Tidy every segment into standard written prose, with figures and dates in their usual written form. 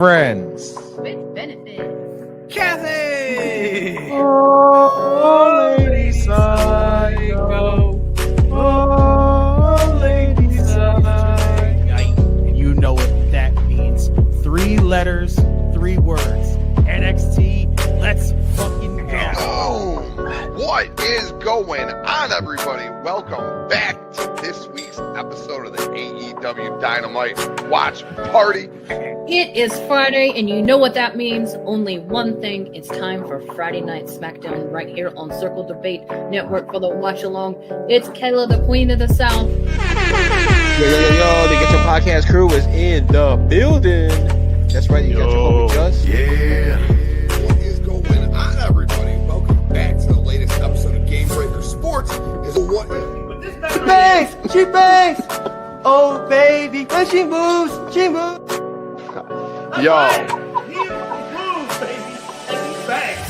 Friends. With benefits. Kathy! Oh, lady psycho. Oh, lady psycho. And you know what that means. 3 letters, 3 words. NXT, let's fucking go. Oh, what is going on, everybody? Welcome back to this week's episode of the AEW Dynamite Watch Party. It is Friday, and you know what that means. Only one thing. It's time for Friday Night SmackDown right here on Circle Debate Network for the watch along. It's Kayla, the Queen of the South. Yo, the GETCHO podcast crew is in the building. That's right, you got your homie Just. Yeah. What is going on, everybody? Welcome back to the latest episode of Game Breaker Sports. She bangs! She bangs! Oh, baby, when she moves, she moves. Yo. He moves, baby, and he bangs.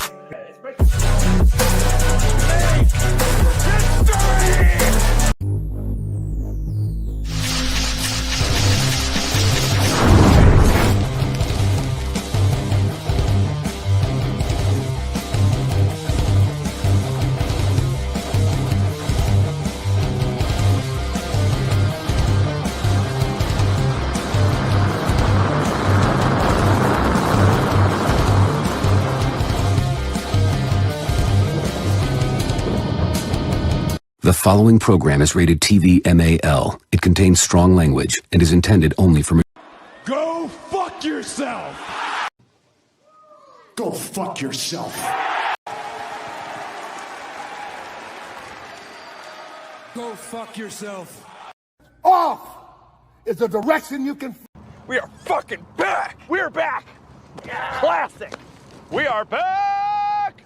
The following program is rated TV MAL. It contains strong language and is intended only for... Go fuck yourself! Go fuck yourself. Go fuck yourself. Off is the direction you can. We are fucking back! We're back! Classic! We are back!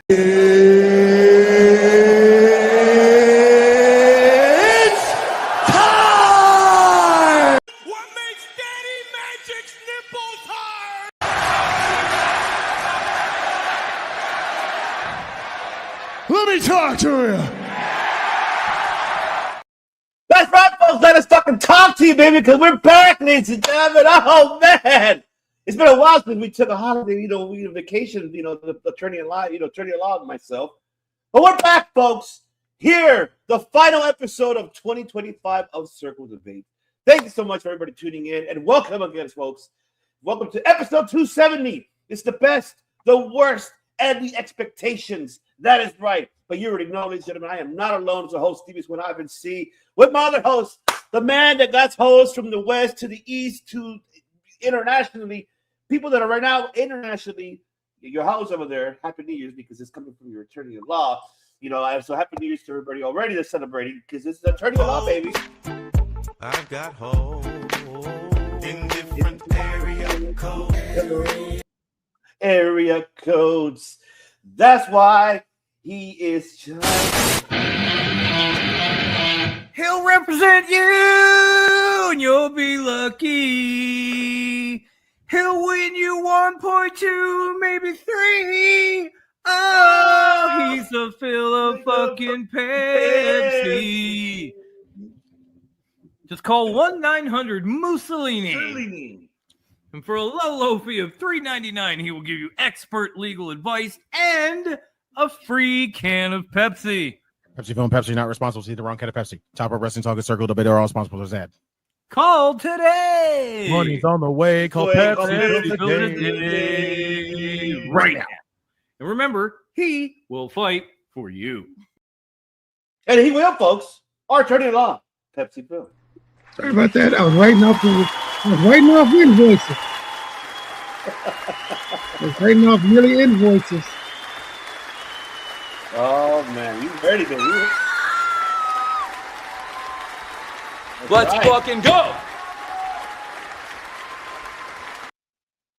What makes Daddy Magic's nipples hard? Let me talk to you. That's right, folks. Let us fucking talk to you, baby, because we're back, ladies and gentlemen. Oh, man. It's been a while since we took a holiday, we vacation, the attorney in law, and myself. But we're back, folks. Here, the final episode of 2025 of Circle Debate. Thank you so much for everybody tuning in, and welcome again, folks. Welcome to episode 270. It's the best, the worst, and the expectations. That is right. But you already know, ladies and gentlemen, I am not alone as a host, Stevie Swin Ivan C, with my other host, the man that got hosts from the west to the east to internationally. People that are right now internationally, your house over there, Happy New Year's because it's coming from your attorney in law. So Happy New Year's to everybody already that's celebrating because it's the attorney in law, baby. I've got holes in different area codes. Area codes. That's why he is just. He'll represent you, and you'll be lucky. He'll win you 1.2, maybe 3. Oh, he's a fucking Pepsi. Just call 1-900-Mussolini. And for a low fee of $3.99, he will give you expert legal advice and a free can of Pepsi. Pepsi Film, Pepsi, not responsible. See the wrong kind of Pepsi. Top of Wrestling Talk, Circle Debate, are all sponsors ad. Call today. Money's on the way. Call Pepsi today. Right now. And remember, he will fight for you. And he will, folks. Our attorney in law, Pepsi Film. Sorry about that. I was writing off invoices. Yearly invoices. Oh man, you ready, baby? Let's fucking go.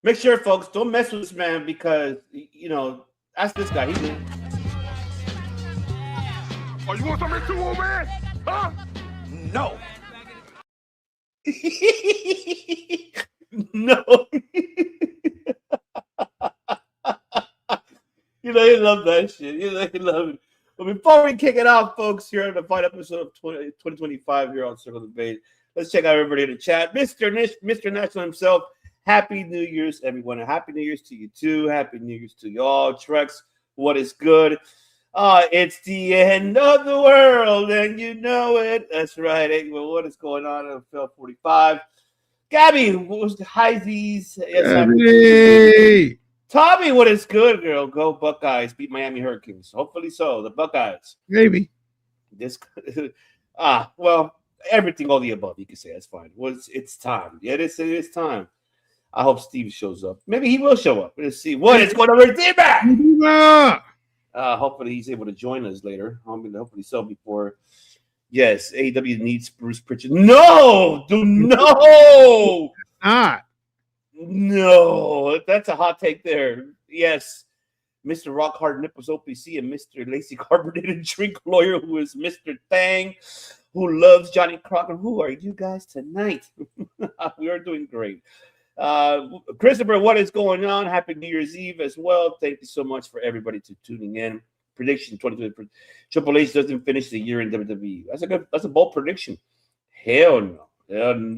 Make sure, folks, don't mess with this man because ask this guy. Oh, you want something too, old man? Huh? No. No. You love that shit. You love it. But before we kick it off, folks, here on the final episode of 2025 here on Circle Debate, let's check out everybody in the chat. Mr. National himself, Happy New Year's, everyone. And Happy New Year's to you, too. Happy New Year's to you all. Trex, what is good? It's the end of the world, and you know it. That's right. Hey, well, what is going on in Phil 45? Gabby, what was the high Z's? Hey. Tommy, what is good, girl? Go Buckeyes. Beat Miami Hurricanes. Hopefully so. The Buckeyes. Maybe. This well, everything, all the above, you can say. That's fine. It's time. Yeah, it is time. I hope Steve shows up. Maybe he will show up. Let's see what is going on with D-Mac. Hopefully he's able to join us later. Hopefully so before. Yes, AEW needs Bruce Pritchard. No, no. No, that's a hot take there. Yes, Mr. Rock Hard Nipples OPC and Mr. Lacy Carbonated Drink Lawyer, who is Mr. Thang, who loves Johnny Crocker. Who are you guys tonight? We are doing great. Christopher, what is going on? Happy New Year's Eve as well. Thank you so much for everybody to tuning in. Prediction 2020. Triple H doesn't finish the year in WWE. That's a bold prediction. Hell no.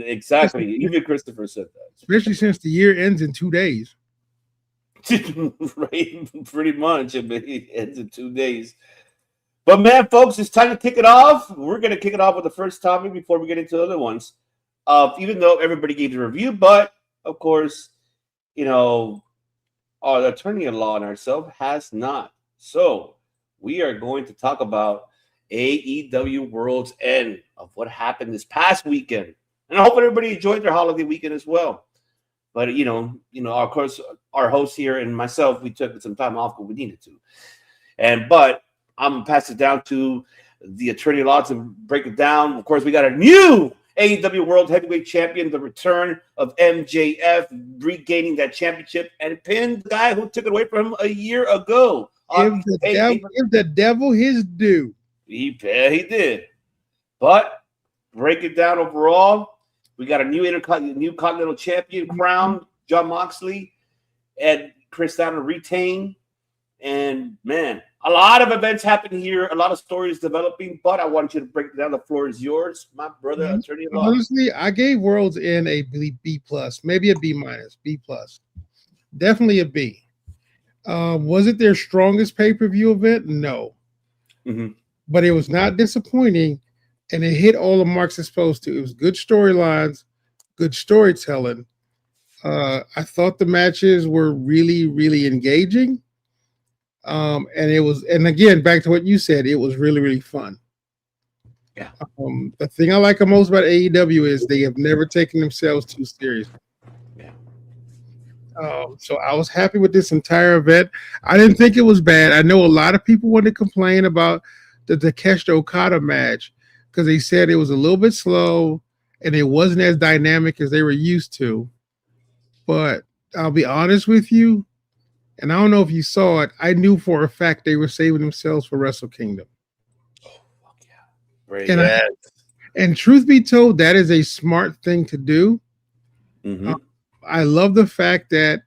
Exactly. Even Christopher said that. Especially since the year ends in 2 days. Right, pretty much. It ends in 2 days. But man, folks, it's time to kick it off. We're going to kick it off with the first topic before we get into other ones. Even though everybody gave the review, but of course, our attorney-in-law and ourselves has not. So we are going to talk about AEW Worlds End, of what happened this past weekend. And I hope everybody enjoyed their holiday weekend as well. But, of course, our host here and myself, we took some time off because we needed to. But I'm going to pass it down to the attorney-in-law to break it down. Of course, we got a new AEW World Heavyweight Champion, the return of MJF, regaining that championship and pinned the guy who took it away from him a year ago. Give the devil his due. He did. But break it down overall. We got a new Continental Champion crowned, Jon Moxley, and Chris Stanley retain. And man, a lot of events happen here, a lot of stories developing, but I want you to break it down. The floor is yours, my brother, attorney-in-law. Honestly, I gave Worlds End a B plus, maybe a B minus, B plus. Definitely a B. Was it their strongest pay-per-view event? No. Mm-hmm. But it was not disappointing, and it hit all the marks it's supposed to. It was good storylines, good storytelling. I thought the matches were really, really engaging. And again, back to what you said, it was really, really fun. Yeah. The thing I like the most about AEW is they have never taken themselves too seriously. Yeah. So I was happy with this entire event. I didn't think it was bad. I know a lot of people wanted to complain about the Takeshita Okada match because they said it was a little bit slow and it wasn't as dynamic as they were used to. But I'll be honest with you, and I don't know if you saw it, I knew for a fact they were saving themselves for Wrestle Kingdom. Oh, fuck yeah. And truth be told, that is a smart thing to do. Mm-hmm. I love the fact that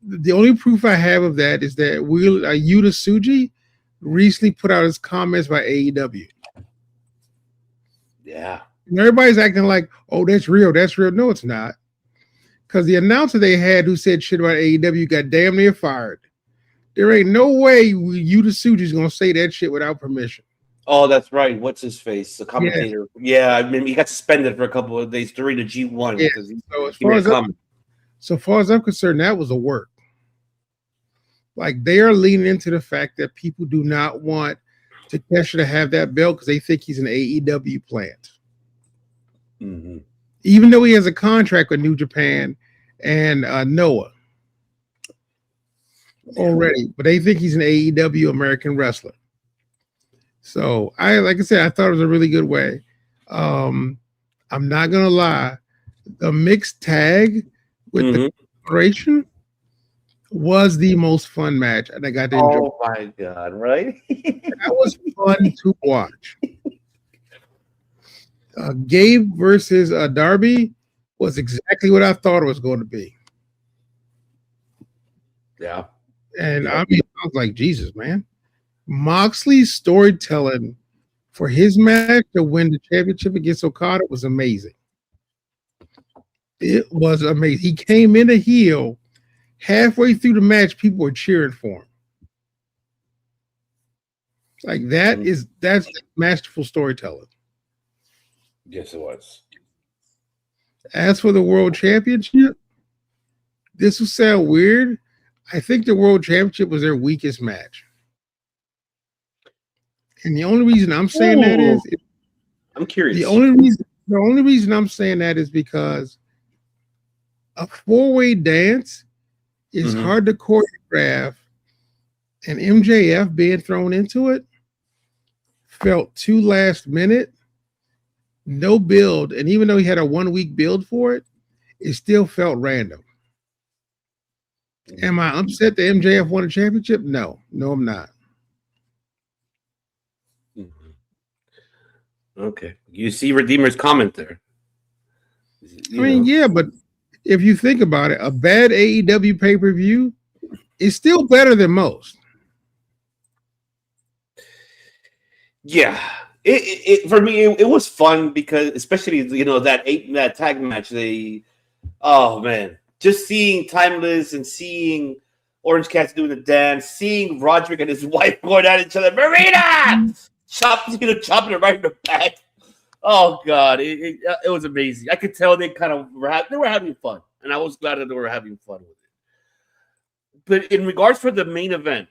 the only proof I have of that is that Yuta Tsuji recently put out his comments by AEW. Yeah. And everybody's acting like, oh, that's real. That's real. No, it's not. Because the announcer they had who said shit about AEW got damn near fired. There ain't no way Yuta Tsuji's going to say that shit without permission. Oh, that's right. What's his face? The commentator. Yeah, I mean, he got suspended for a couple of days during the G1. Yeah. Because So far as I'm concerned, that was a work. Like, they are leaning into the fact that people do not want Takeshita to have that belt because they think he's an AEW plant. Mm-hmm. Even though he has a contract with New Japan and Noah already, but they think he's an AEW American wrestler. So like I said, I thought it was a really good way. I'm not gonna lie, the mixed tag with the corporation was the most fun match, and I got to enjoy. Oh my god! Right? That was fun to watch. Gabe versus Darby was exactly what I thought it was going to be. Yeah. And I mean, I was like, Jesus, man. Moxley's storytelling for his match to win the championship against Okada was amazing. It was amazing. He came in a heel. Halfway through the match, people were cheering for him. Like that's masterful storytelling. Yes, it was. As for the world championship, this will sound weird. I think the world championship was their weakest match. And the only reason I'm saying that is I'm curious. The only reason I'm saying that is because a four-way dance is hard to choreograph, and MJF being thrown into it felt too last minute, no build, and even though he had a 1 week build for it, it still felt random. Am I upset that MJF won a championship? No, I'm not. Okay, you see Redeemer's comment there. Yeah, but if you think about it, a bad AEW pay-per-view is still better than most. Yeah, it for me it was fun because especially that tag match just seeing Timeless and seeing Orange Cats doing the dance, seeing Roderick and his wife going at each other, Marina chopping it right in the back. Oh God, it was amazing. I could tell they were having fun, and I was glad that they were having fun with it. But in regards for the main event,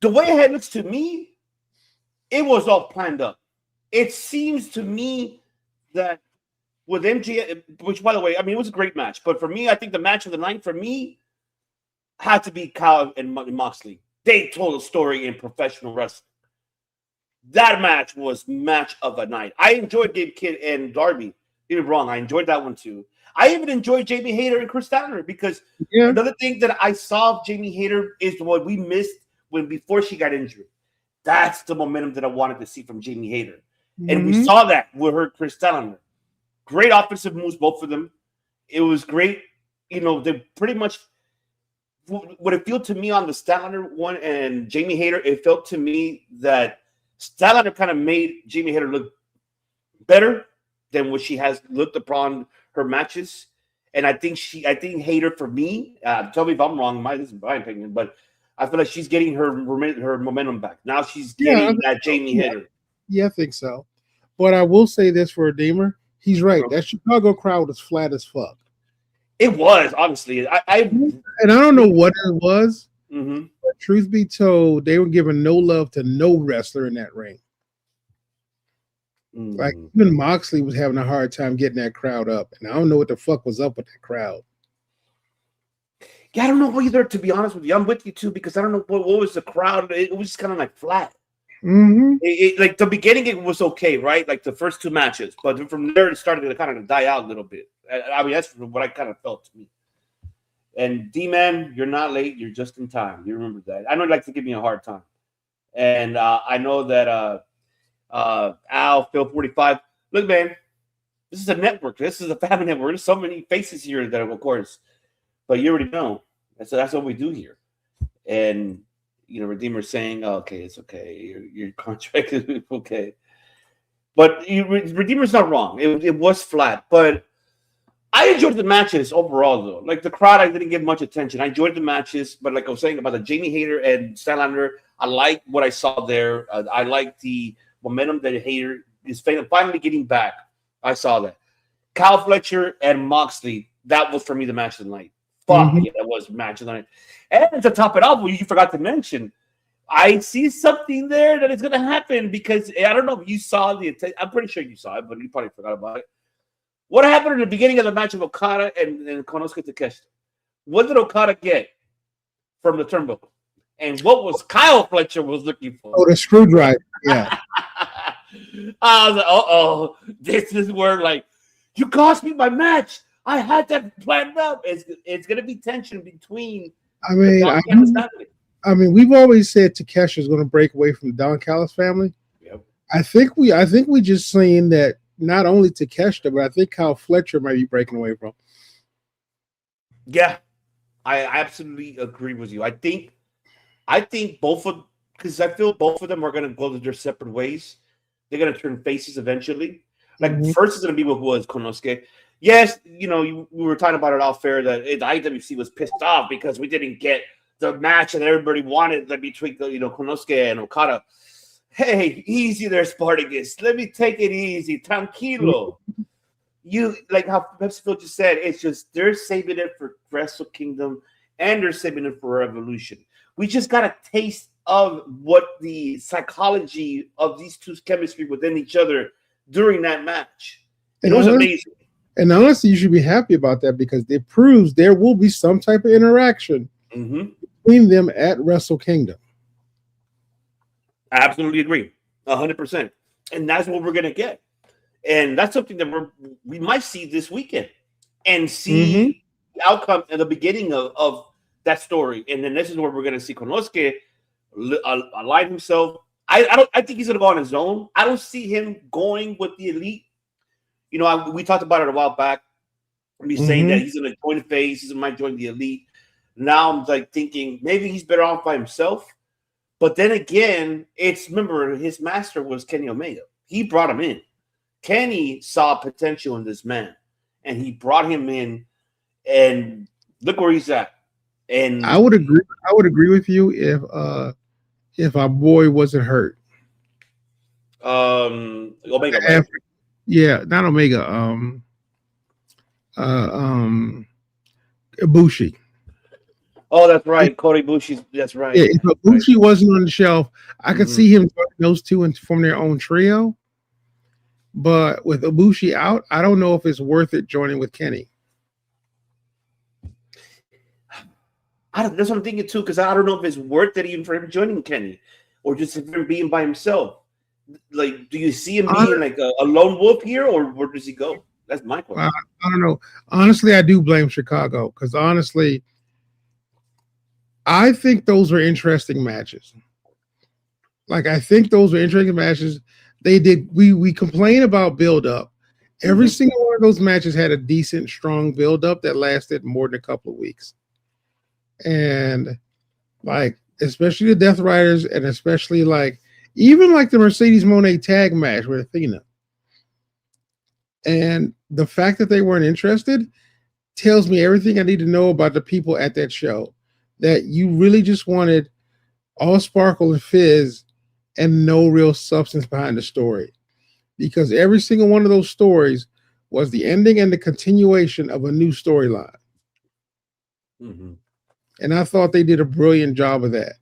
the way it looks to me, it was all planned up. It seems to me that with MJF, which by the way, I mean, it was a great match. But for me, I think the match of the night for me had to be Kyle and Moxley. They told a story in professional wrestling. That match was match of the night. I enjoyed Gabe Kidd and Darby. Don't get me wrong, I enjoyed that one too. I even enjoyed Jamie Hayter and Chris Statler because another thing that I saw of Jamie Hayter is what we missed before she got injured. That's the momentum that I wanted to see from Jamie Hayter. And we saw that with her, Chris Statler. Great offensive moves, both of them. It was great. They pretty much what it felt to me on the Statler one and Jamie Hayter, it felt to me that Statler kind of made Jamie Hayter look better than what she has looked upon her matches. And I think Hayter, for me, tell me if I'm wrong, this is my opinion, but I feel like she's getting her momentum back. Now she's getting that Jamie Hayter. Yeah, I think so. But I will say this for Redeemer. He's right. That Chicago crowd was flat as fuck. It was, honestly. And I don't know what it was. But truth be told, they were giving no love to no wrestler in that ring. Like even Moxley was having a hard time getting that crowd up, and I don't know what the fuck was up with that crowd. Yeah, I don't know either. To be honest with you, I'm with you too because I don't know what was the crowd. It was just kind of like flat. Like the beginning, it was okay, right? Like the first two matches, but from there it started to kind of die out a little bit. I mean, that's what I kind of felt to me. And D-Man, you're not late. You're just in time. You remember that. I know you like to give me a hard time. And I know that Al, Phil 45. Look, man, this is a network. This is a family network. There's so many faces here that, of course, but you already know. That's what we do here. And, Redeemer's saying, oh, okay, it's okay. Your contract is okay. But Redeemer's not wrong. It was flat. But I enjoyed the matches overall, though. Like the crowd, I didn't give much attention. I enjoyed the matches, but like I was saying about the Jamie Hayter and Statlander, I like what I saw there. I like the momentum that Hayter is finally getting back. I saw that. Kyle Fletcher and Moxley, that was for me the match of the night. Fuck yeah, that was match of the night. And to top it off, what you forgot to mention, I see something there that is going to happen because I don't know if you saw I'm pretty sure you saw it, but you probably forgot about it. What happened in the beginning of the match of Okada and Konosuke Takeshita? What did Okada get from the turnbuckle? And what was Kyle Fletcher was looking for? Oh, the screwdriver. Yeah. I was like, this is where you cost me my match. I had that planned up. It's going to be tension between. I mean, we've always said Takeshi is going to break away from the Don Callis family. Yep. I think we just saying that. Not only Takeshita, but I think Kyle Fletcher might be breaking away from. Yeah, I absolutely agree with you. I think because I feel both of them are going to go their separate ways. They're going to turn faces eventually. Like first is going to be with Konosuke. Yes, we were talking about it off fair that the IWC was pissed off because we didn't get the match that everybody wanted between Konosuke and Okada. Hey, easy there, Spartacus. Let me take it easy. Tranquilo. You like how Pepsi Phil just said, it's just they're saving it for Wrestle Kingdom and they're saving it for Revolution. We just got a taste of what the psychology of these two's chemistry within each other during that match. And it was amazing. And honestly, you should be happy about that because it proves there will be some type of interaction between them at Wrestle Kingdom. I absolutely agree, 100%. And that's what we're going to get. And that's something that we might see this weekend and see the outcome at the beginning of that story. And then this is where we're going to see Konosuke align himself. I think he's going to go on his own. I don't see him going with the Elite. We talked about it a while back. Me saying that he's going to join the Face. He might join the Elite. Now I'm like thinking maybe he's better off by himself. But then again, remember his master was Kenny Omega. He brought him in. Kenny saw potential in this man, and he brought him in. And look where he's at. And I would agree. I would agree with you if our boy wasn't hurt. Omega. Right? Yeah, not Omega. Ibushi. Oh, that's right. Kota Ibushi. That's right. Yeah, if Ibushi wasn't on the shelf, I could see him joining those two and form their own trio. But with Ibushi out, I don't know if it's worth it joining with Kenny. That's what I'm thinking too, because I don't know if it's worth it even for him joining Kenny, or just him being by himself. Like, do you see him being like a lone wolf here, or where does he go? That's my question. I don't know. Honestly, I do blame Chicago because honestly, I think those were interesting matches. Like, I think those were interesting matches. They did. We complain about build up. Every single one of those matches had a decent, strong build up that lasted more than a couple of weeks. And like, especially the Death Riders, and especially like even like the Mercedes Moné tag match with Athena. And the fact that they weren't interested tells me everything I need to know about the people at that show. That you really just wanted all sparkle and fizz and no real substance behind the story. Because every single one of those stories was the ending and the continuation of a new storyline. And I thought they did a brilliant job of that.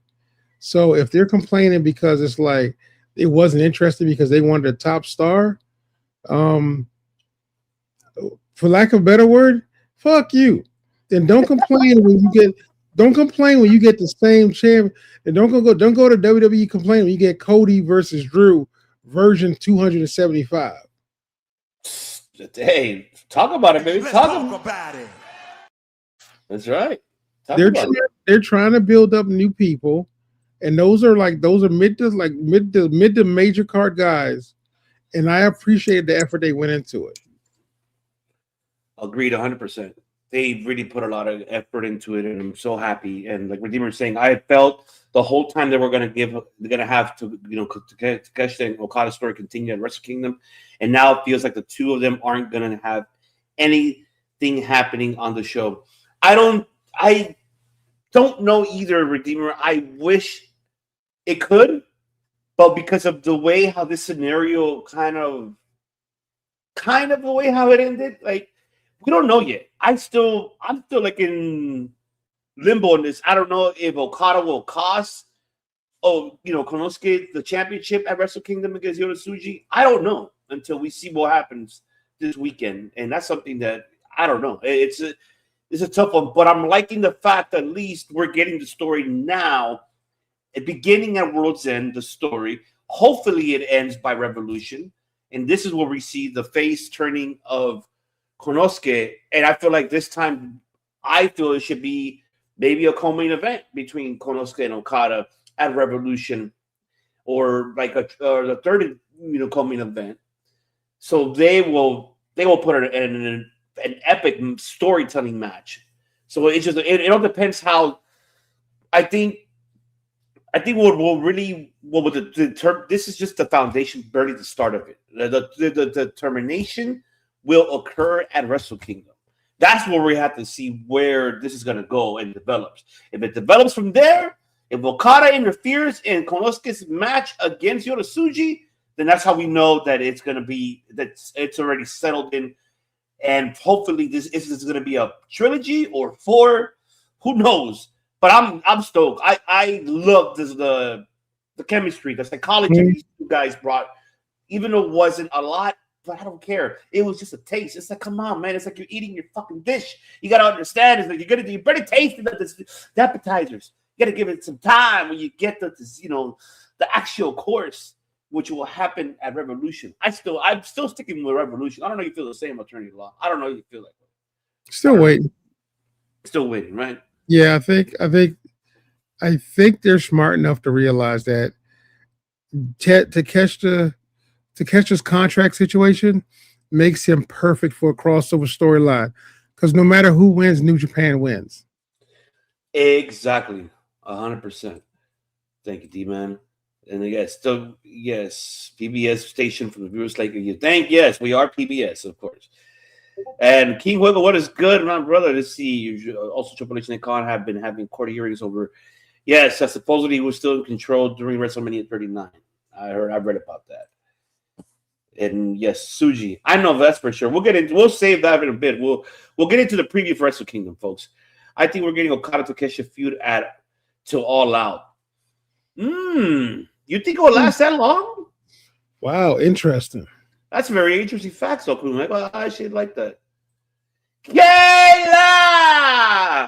So if they're complaining because it's like it wasn't interesting because they wanted a top star, for lack of a better word, fuck you. Then don't complain when you get the same champ, and don't go to WWE complaining when you get Cody versus Drew version 275. Hey, talk about it, baby. Talk about it. That's right. They're trying to build up new people, and those are mid to major card guys, and I appreciate the effort they went into it. Agreed, 100%. They really put a lot of effort into it, and I'm so happy. And like Redeemer was saying, I felt the whole time they were going to have to, Takeshi and Okada's story continue at Wrestle Kingdom, and now it feels like the two of them aren't going to have anything happening on the show. I don't know either, Redeemer. I wish it could, but because of the way how this scenario kind of the way how it ended, like we don't know yet. I'm still like in limbo on this. I don't know if Okada will cost Konosuke the championship at Wrestle Kingdom against Yoshitsuji. I don't know until we see what happens this weekend, and that's something that I don't know. It's a tough one, but I'm liking the fact that at least we're getting the story now, beginning at World's End, the story. Hopefully it ends by Revolution, and this is where we see the face turning of Konosuke, and I feel like this time, it should be maybe a co-main event between Konosuke and Okada at Revolution, or like the third co-main event. So they will put it in an epic storytelling match. So it all depends how. I think I think this is just the foundation, barely the start of it. The determination will occur at Wrestle Kingdom. That's where we have to see where this is going to go and develops. If it develops from there, if Okada interferes in Konosuke's match against Yoshitsuji, then that's how we know that it's going to be, that it's already settled in. And hopefully this is going to be a trilogy or 4. Who knows? But I'm stoked. I love the chemistry, the psychology these two guys brought, even though it wasn't a lot, but I don't care. It was just a taste. It's like, come on, man. It's like you're eating your fucking dish. You gotta understand. It's like you better taste the appetizers. You gotta give it some time when you get the actual course, which will happen at Revolution. I'm still sticking with Revolution. I don't know if you feel the same, Attorney Law. I don't know if you feel like that. Still waiting. Still waiting, right? Yeah, I think they're smart enough to realize that Takeshi's contract situation makes him perfect for a crossover storyline. Because no matter who wins, New Japan wins. Exactly. 100%. Thank you, D-Man. And yes, PBS station from the viewers like you think. Yes, we are PBS, of course. And King Wiggle, what is good, my brother? Let's see. Also, Triple H and Khan have been having court hearings over. Yes, supposedly he was still in control during WrestleMania 39. I read about that. And yes, Suji. I know that's for sure. We'll save that in a bit. We'll get into the preview for Wrestle Kingdom, folks. I think we're getting Okada Takeshi feud to All Out. You think it will last that long? Wow, interesting. That's very interesting facts, though. Like, I should like that. Kayla!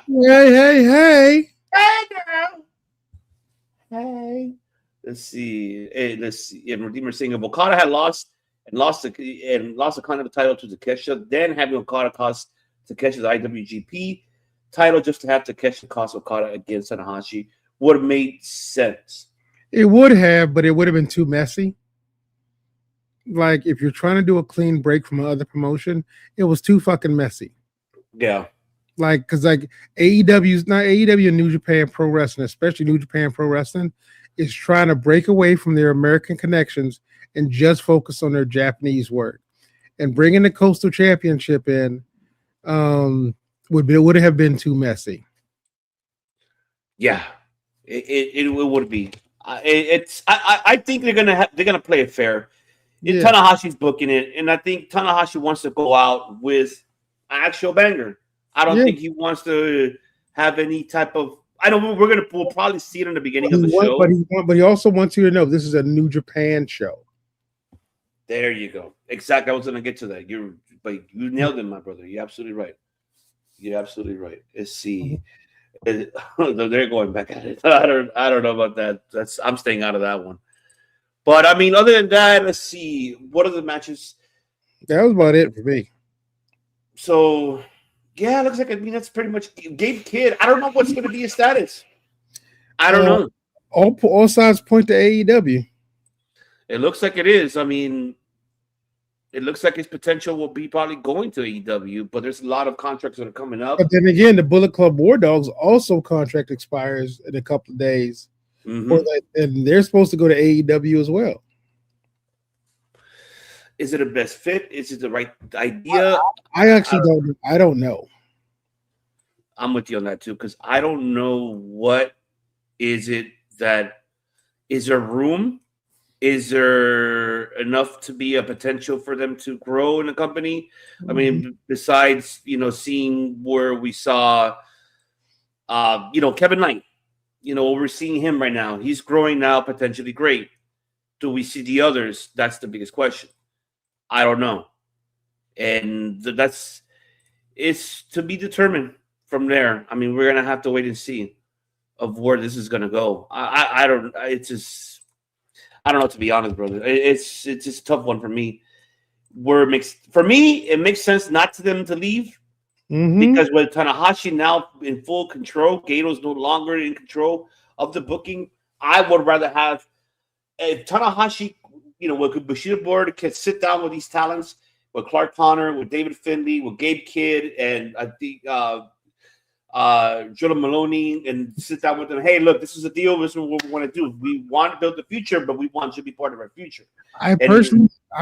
Hey, girl! Hey. Let's see. And Redeemer saying if Okada had lost the kind of title to Takeshi, then having Okada cost Takeshi's IWGP title just to have Takeshi cost Okada against Tanahashi would have made sense. It would have, but it would have been too messy. Like, if you're trying to do a clean break from another promotion, it was too fucking messy. Yeah. Like, because like AEW and New Japan Pro Wrestling, especially New Japan Pro Wrestling, is trying to break away from their American connections and just focus on their Japanese work. And bringing the Coastal Championship in would have been too messy. Yeah, it would be. I think they're gonna play it fair. Yeah. Tanahashi's booking it, and I think Tanahashi wants to go out with an actual banger. I don't think he wants to have any type of. I know we'll probably see it in the beginning of the show, but he also wants you to know this is a New Japan show. There you go. Exactly. I was gonna get to that. You nailed it, my brother. You're absolutely right. Let's see. They're going back at it. I don't know about that. I'm staying out of that one. But I mean, other than that, let's see. What are the matches? That was about it for me. So, yeah, it looks like that's pretty much Gabe Kidd. I don't know what's going to be his status. I don't know. All signs point to AEW. It looks like it is. I mean, it looks like his potential will be probably going to AEW, but there's a lot of contracts that are coming up. But then again, the Bullet Club War Dogs also contract expires in a couple of days. Mm-hmm. And they're supposed to go to AEW as well. Is it a best fit? Is it the right idea? I actually don't know. I'm with you on that too, because I don't know what is it that is there room? Is there enough to be a potential for them to grow in the company? Mm-hmm. I mean, besides, seeing where we saw, Kevin Knight, we're seeing him right now. He's growing now, potentially great. Do we see the others? That's the biggest question. I don't know. And it's to be determined from there. I mean, we're going to have to wait and see of where this is going to go. I don't know, to be honest, brother. It's just a tough one for me. For me, it makes sense not to them to leave. Mm-hmm. Because with Tanahashi now in full control, Gato's no longer in control of the booking. I would rather have if Tanahashi, with Bushido board can sit down with these talents, with Clark Connor, with David Finlay, with Gabe Kidd, and I think Jordan Maloney and sit down with them. Hey, look, this is a deal. This is what we want to do. We want to build the future, but we want you to be part of our future. I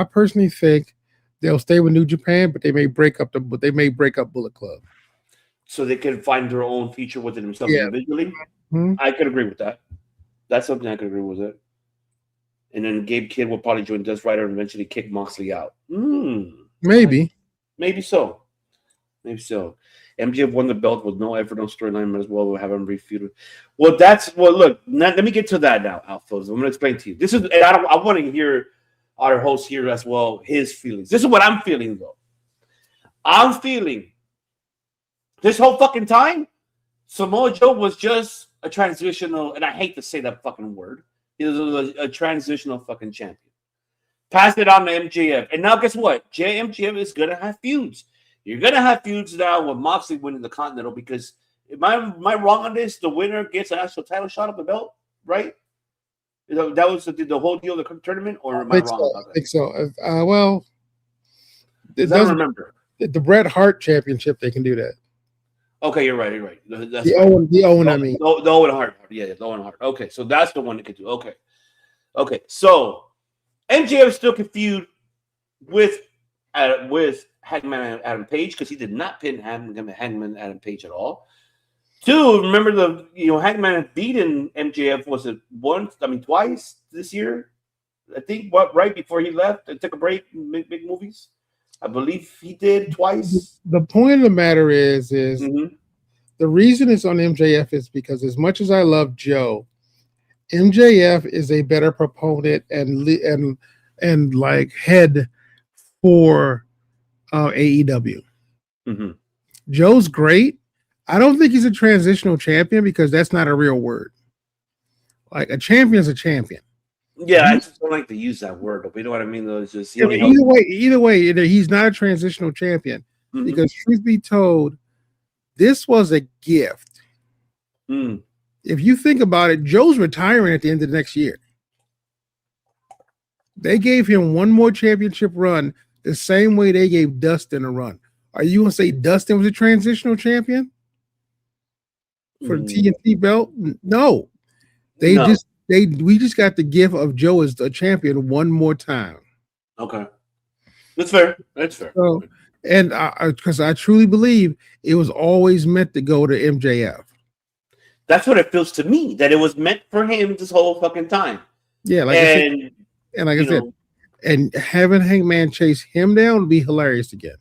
personally think they'll stay with New Japan, but they may break up Bullet Club, so they can find their own future within themselves individually. Mm-hmm. I could agree with that. That's something I could agree with it. And then Gabe Kidd will probably join Dust Rider and eventually kick Moxley out. Maybe so. MJF won the belt with no effort, no storyline. Might as well have him refeuded. Well, look. Let me get to that now, Alphas. I'm going to explain to you. This is, and I want to hear our host here as well, his feelings. This is what I'm feeling, though. I'm feeling this whole fucking time, Samoa Joe was just a transitional, and I hate to say that fucking word. He was a transitional fucking champion. Passed it on to MJF. And now guess what? MJF is going to have feuds. You're going to have feuds now with Moxley winning the Continental because, am I wrong on this? The winner gets an actual title shot of the belt, right? That was the whole deal of the tournament, or am I wrong about that? I think so. Well, I don't remember. The Bret Hart Championship, they can do that. Okay, you're right. That's the right. Owen, I mean. The Owen Hart. Yeah, the Owen Hart. Okay, so that's the one that could do. Okay. So MJF still can feud with Hangman and Adam Page because he did not pin Hangman and Adam Page at all. Two, remember Hangman had beaten MJF, was it twice this year? I think right before he left and took a break in big movies. I believe he did twice. The point of the matter is the reason it's on MJF is because as much as I love Joe, MJF is a better proponent and like head for AEW. Mm-hmm. Joe's great. I don't think he's a transitional champion because that's not a real word. Like a champion is a champion. Yeah, I just don't like to use that word, but you know what I mean. Though it's just either way, he's not a transitional champion because truth be told, this was a gift. If you think about it, Joe's retiring at the end of the next year. They gave him one more championship run the same way they gave Dustin a run. Are you going to say Dustin was a transitional champion for the TNT belt? No. We just got the gift of Joe as the champion one more time. Okay. That's fair. So, and because I truly believe it was always meant to go to MJF. That's what it feels to me, that it was meant for him this whole fucking time. Yeah, like I said, and having Hangman chase him down would be hilarious again.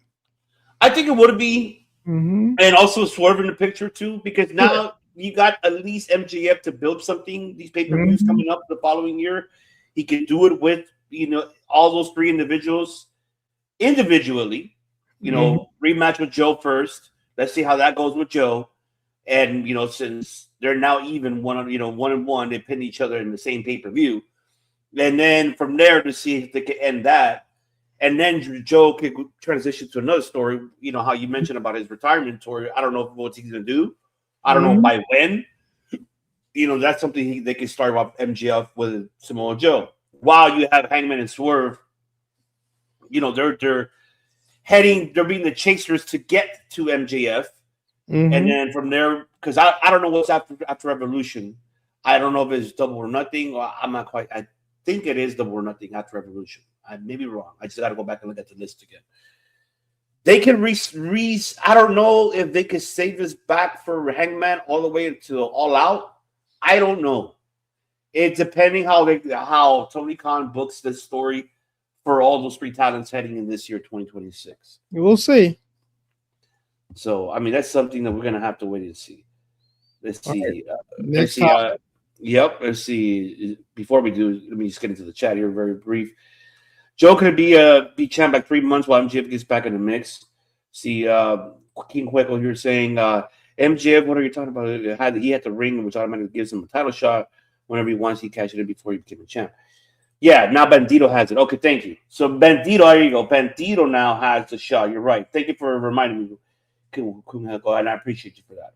I think it would be, and also Swerve in the picture too, because now you got at least MJF to build something. These pay-per-views coming up the following year, he can do it with all those three individuals individually. Rematch with Joe first. Let's see how that goes with Joe, and since they're now even 1-1, they pin each other in the same pay-per-view, and then from there to see if they can end that. And then Joe could transition to another story. How you mentioned about his retirement tour. I don't know what he's going to do. I don't know by when. That's something they can start off MJF with Samoa Joe. While you have Hangman and Swerve, they're being the chasers to get to MJF. And then from there, because I don't know what's after Revolution. I don't know if it's Double or Nothing. Or I'm not quite. I think it is Double or Nothing after Revolution. I may be wrong. I just got to go back and look at the list again. They can I don't know if they could save us back for Hangman all the way until All Out. I don't know. It's depending how Tony Khan books this story for all those three talents heading in this year, 2026. We'll see. So, I mean, that's something that we're going to have to wait and see. Let's see. Right. Let's see. Let's see. Before we do, let me just get into the chat here very brief. Joe could be champ like 3 months while MJF gets back in the mix. See, King Hueco here saying, MJF, what are you talking about? He had the ring, which automatically gives him a title shot whenever he wants. He cashed it in before he became a champ. Yeah, now Bandito has it. Okay, thank you. So Bandito, there you go. Bandito now has the shot. You're right. Thank you for reminding me, King Hueco, and I appreciate you for that.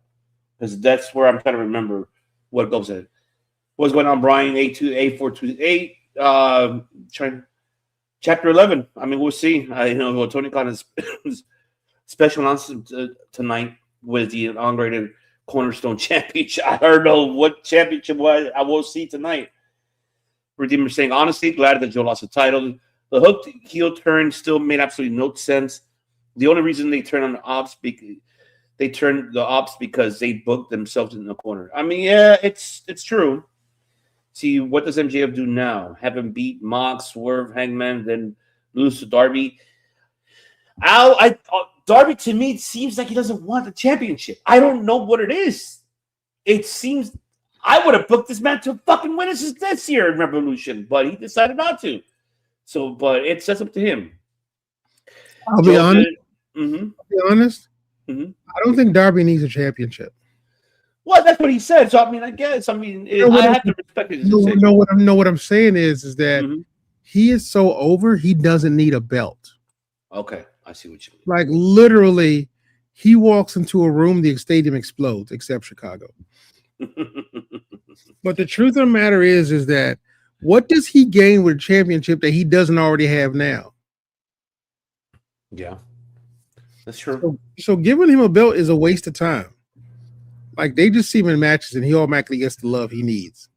Because that's where I'm trying to remember what goes in. What's going on, Brian? A428. Chapter 11. I mean, we'll see. Tony Khan is special announcement tonight with the inaugurated Cornerstone Championship. I don't know what championship I will see tonight. Redeemer saying, honestly, glad that Joe lost the title. The hook heel turn still made absolutely no sense. The only reason they turned on the ops because they booked themselves in the corner. I mean, yeah, it's true. See, what does MJF do now? Have him beat Mox, Swerve, Hangman, then lose to Darby? Darby, to me, it seems like he doesn't want the championship. I don't know what it is. It seems I would have booked this man to fucking win this year in Revolution, but he decided not to. So, but it's up to him. I'll be honest. Mm-hmm. I'll be honest. Mm-hmm. I don't think Darby needs a championship. Well, that's what he said. So, I mean, I guess. I mean, I have to respect his decision. No, what I'm saying is that he is so over, he doesn't need a belt. Okay, I see what you mean. Like, literally, he walks into a room, the stadium explodes, except Chicago. But the truth of the matter is that what does he gain with a championship that he doesn't already have now? Yeah, that's true. So giving him a belt is a waste of time. Like, they just see him in matches and he automatically gets the love he needs.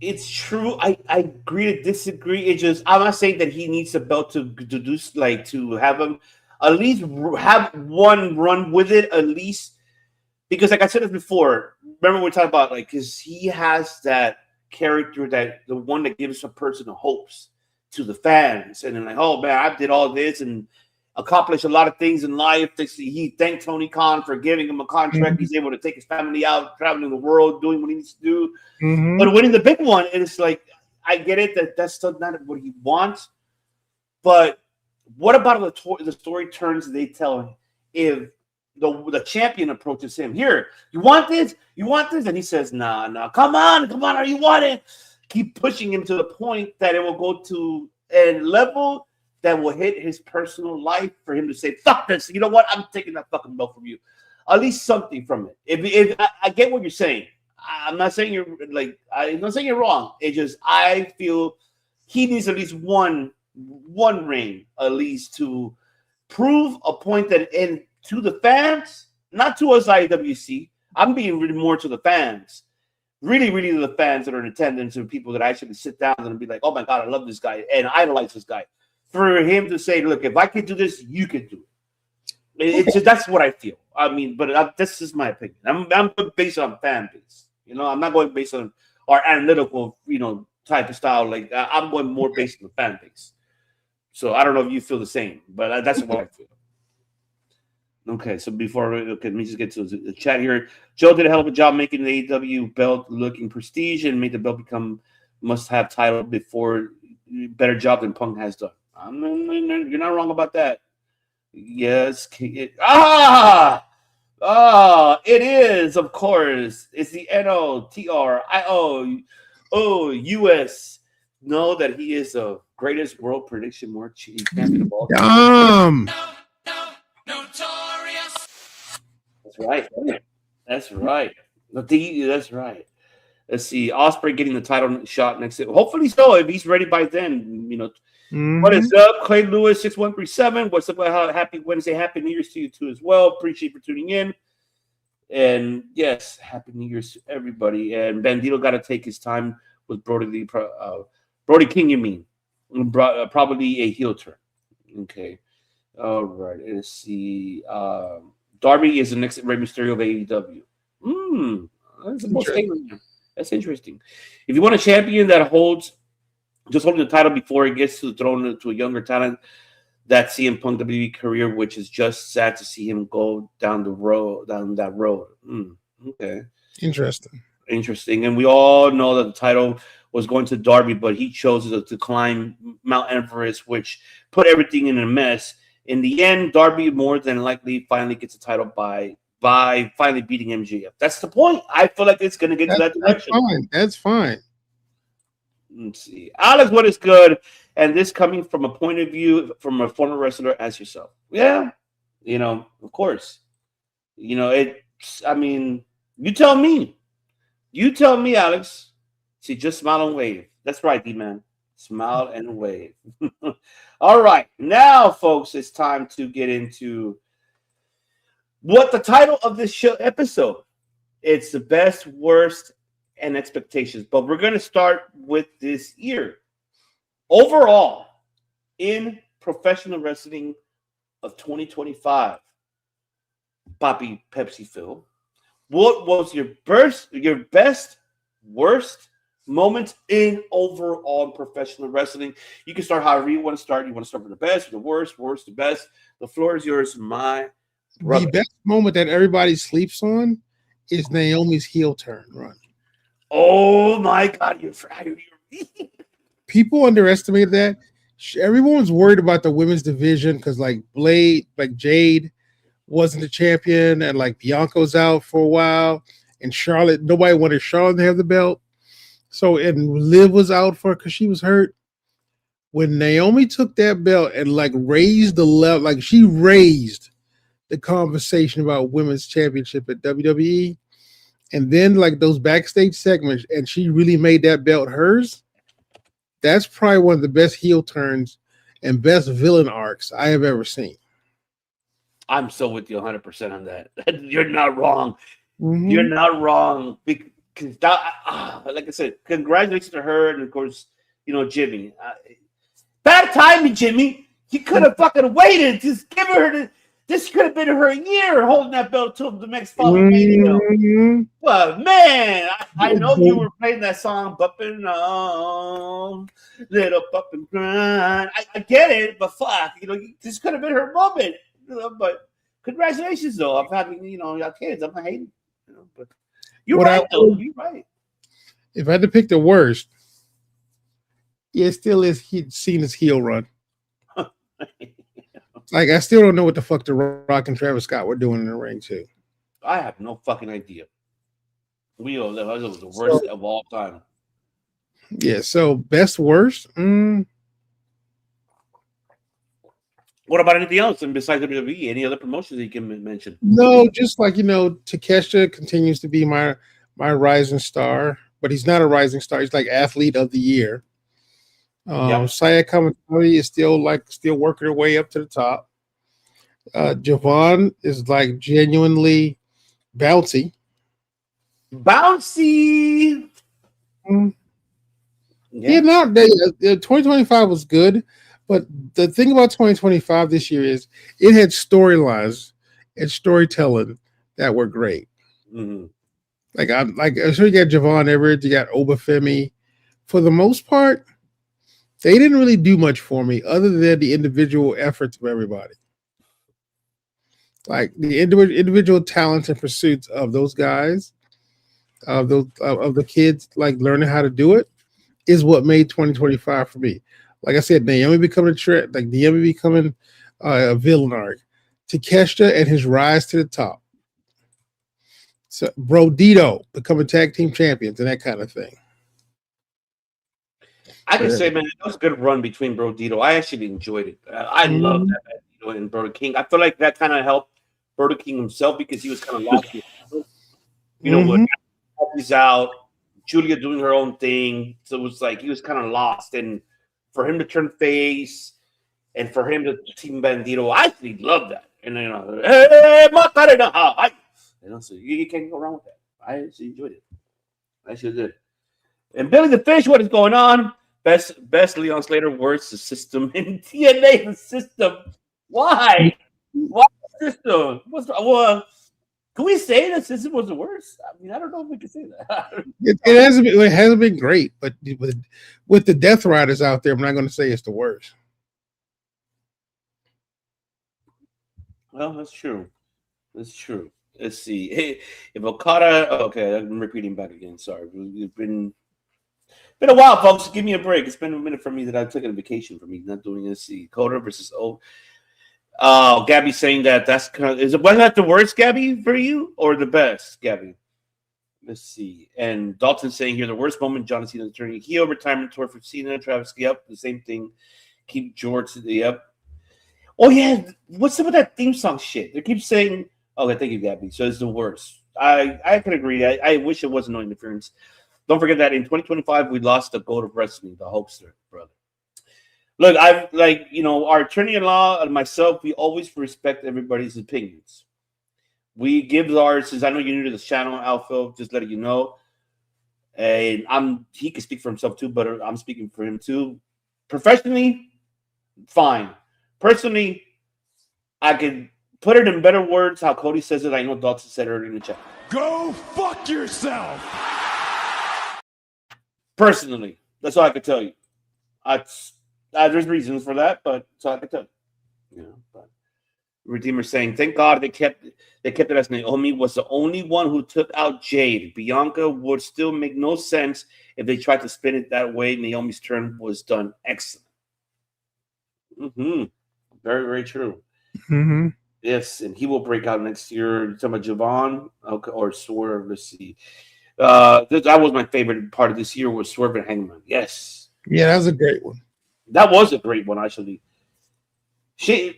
It's true. I agree to disagree. It's just, I'm not saying that he needs a belt to do, like, to have him at least have one run with it, at least. Because, like I said this before, remember we were talking about, like, because he has that character, that the one that gives a person hopes to the fans. And then, like, oh, man, I did all this and accomplished a lot of things in life. He thanked Tony Khan for giving him a contract. He's able to take his family out, traveling the world, doing what he needs to do. But winning the big one, it's like, I get it that that's still not what he wants. But what about the story turns they tell him if the champion approaches him? Here, you want this? You want this? And he says, nah, come on, are you want it? Keep pushing him to the point that it will go to a level that will hit his personal life for him to say, fuck this. You know what? I'm taking that fucking belt from you. At least something from it. If I get what you're saying. I'm not saying I'm not saying you're wrong. It's just, I feel he needs at least one reign, at least, to prove a point that, and to the fans, not to us IWC. I'm being really more to the fans. Really, really to the fans that are in attendance and people that actually sit down and be like, oh my God, I love this guy and idolize this guy. For him to say, look, if I can do this, you can do it. It's just, that's what I feel. I mean, but this is my opinion. I'm based on fan base. You know, I'm not going based on our analytical, type of style. Like, I'm going more based on the fan base. So I don't know if you feel the same, but that's what I feel. Okay, so let me just get to the chat here. Joe did a hell of a job making the AEW belt looking prestige and made the belt become must-have title before. Better job than Punk has done. You're not wrong about that. Yes. It is, of course. It's the NOTRIOUS. Know that he is the greatest world prediction mark champion of all time. That's right. That's right. Let's see. Ospreay getting the title shot next. Hopefully so. If he's ready by then, What is up, Clay Lewis 6137? What's up? Happy Wednesday, Happy New Year's to you too as well. Appreciate you for tuning in. And yes, Happy New Year's to everybody. And Bandito got to take his time with Brody King. You mean probably a heel turn? Okay. All right. Let's see. Darby is the next Rey Mysterio of AEW. That's the most famous. That's interesting. If you want a champion that holding the title before it gets thrown to a younger talent, that's CM Punk WWE career, which is just sad to see him go down that road. Okay. Interesting. And we all know that the title was going to Darby, but he chose to climb Mount Everest, which put everything in a mess. In the end, Darby more than likely finally gets the title by finally beating MJF. That's the point. I feel like it's going to get to that direction. That's fine. Let's see. Alex, what is good? And this coming from a point of view from a former wrestler as yourself. Yeah. Of course. You tell me. You tell me, Alex. See, just smile and wave. That's right, D-Man. Smile and wave. All right. Now, folks, it's time to get into What the title of this show episode? It's the best, worst, and expectations. But we're going to start with this year. Overall, in professional wrestling of 2025, Bobby Pepsi Phil, what was your best, worst moments in overall professional wrestling? You can start however you want to start. You want to start with the best, the worst, the best. The floor is yours, my brother. The best moment that everybody sleeps on is Naomi's heel turn run. Oh my God, you're people underestimated that. Everyone's worried about the women's division because like Jade wasn't the champion, and like Bianca's out for a while, and Charlotte, nobody wanted Charlotte to have the belt. So, and Liv was out for because she was hurt. When Naomi took that belt and like raised the level, like she raised the conversation about women's championship at WWE, and then like those backstage segments, and she really made that belt hers. That's probably one of the best heel turns and best villain arcs I have ever seen. I'm so with you 100% on that. You're not wrong. Mm-hmm. You're not wrong. Because like I said, congratulations to her and of course, Jimmy. Bad timing, Jimmy. You could have fucking waited. Just give her this could have been her year holding that belt till the next following mm-hmm. But man, I know you were playing that song, bumping on, little bump and grind. I get it, but fuck, this could have been her moment. But congratulations, though, of having your kids. I'm not hating, but you're right, though. You're right. If I had to pick the worst, it still is Cena's heel run. Like, I still don't know what the fuck The Rock and Travis Scott were doing in the ring, too. I have no fucking idea. That was the worst of all time. Yeah, so best, worst? What about anything else? And besides WWE, any other promotions that you can mention? No, just like, Takeshita continues to be my rising star, but he's not a rising star. He's like athlete of the year. Saya Kamatari is still working her way up to the top. Javon is like genuinely bouncy. Bouncy. Yeah, 2025 was good, but the thing about 2025 this year is it had storylines and storytelling that were great. Mm-hmm. So you got Javon Everett, you got Obafemi. For the most part, they didn't really do much for me other than the individual efforts of everybody. Like the individual talents and pursuits of those guys, of the kids, like learning how to do it, is what made 2025 for me. Like I said, Naomi becoming a villain arc, Takeshita and his rise to the top. So Brodito becoming tag team champions and that kind of thing. I can say, man, that was a good run between Brodito. I actually enjoyed it. I love that Brodito and Burger King. I feel like that kind of helped Burger King himself because he was kind of lost. When he's out, Julia doing her own thing, so it was like he was kind of lost. And for him to turn face, and for him to team Bandito, I actually love that. And hey, Macarena, so you can't go wrong with that. I actually enjoyed it. I actually did. And Billy the Fish, what is going on? Best Leon Slater, worst the system in TNA. The system. Why? Why the system? Can we say the system was the worst? I mean, I don't know if we can say that. It hasn't been great, but with the Death Riders out there, I'm not going to say it's the worst. Well, that's true. That's true. Let's see. Hey, if Okada, okay, I'm repeating back again. Sorry, it's been a while, folks. Give me a break. It's been a minute for me that I've taken a vacation from me, not doing this. See, Coda versus Gabby saying that's kind of was that the worst, Gabby, for you, or the best, Gabby? Let's see. And Dalton saying here the worst moment, John Cena turning heel, retirement tour for Cena, Travis. Yep, the same thing. Keep George. Yep. Oh yeah, what's up with that theme song shit? They keep saying, "Okay, thank you, Gabby." So it's the worst. I can agree. I wish it wasn't no interference. Don't forget that in 2025 we lost the goat of wrestling, the Hulkster, brother. Look, our attorney-in-law and myself, we always respect everybody's opinions. We give ours, since I know you're new to this channel, Alpha, just letting you know. And he can speak for himself too, but I'm speaking for him too. Professionally, fine. Personally, I can put it in better words how Cody says it. I know Dalton said it earlier in the chat. Go fuck yourself. Personally, that's all I can tell you. There's reasons for that, but that's all I can tell you. But Redeemer saying, thank God they kept it as Naomi was the only one who took out Jade. Bianca would still make no sense if they tried to spin it that way. Naomi's turn was done excellent. Very, very true. Yes, and he will break out next year. You're talking about Javon, okay, or Swerve. Let's see. That was my favorite part of this year was Swerve and Hangman. Yes. Yeah, that was a great one. That was a great one, actually.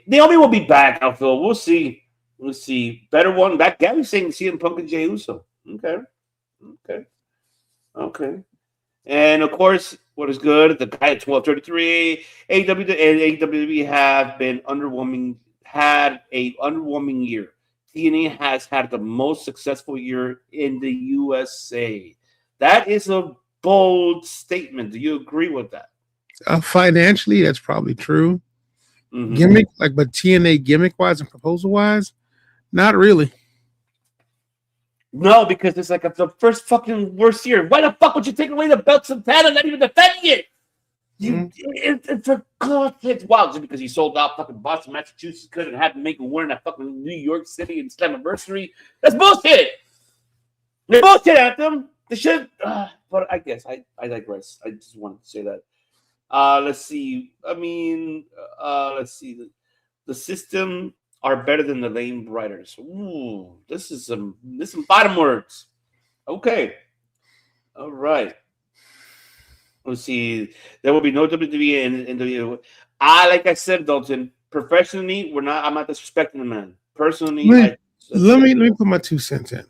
Naomi will be back, I feel. We'll see. We'll see. Better one. Back. Gabby's saying CM Punk and Jey Uso. Okay. And of course, what is good? The guy at 1233, AEW and WWE have been underwhelming. Had a underwhelming year. TNA has had the most successful year in the USA. That is a bold statement. Do you agree with that? Financially, that's probably true. Gimmick, but TNA gimmick wise and proposal wise, not really. No, because it's like the first fucking worst year. Why the fuck would you take away the belts of Santana and not even defending it? It's for God's sake, wow, just because he sold out fucking Boston, Massachusetts, couldn't have to make him win that fucking New York City and Slammiversary. That's bullshit. They're bullshit at them. They should, but I guess I digress. I just wanted to say that. Let's see. Let's see. The system are better than the lame writers. Ooh, this is some bottom words. Okay. All right. Let's see. There will be no WWE in the. Like I said, Dalton. Professionally, I'm not disrespecting the man. Personally, let me put my 2 cents in.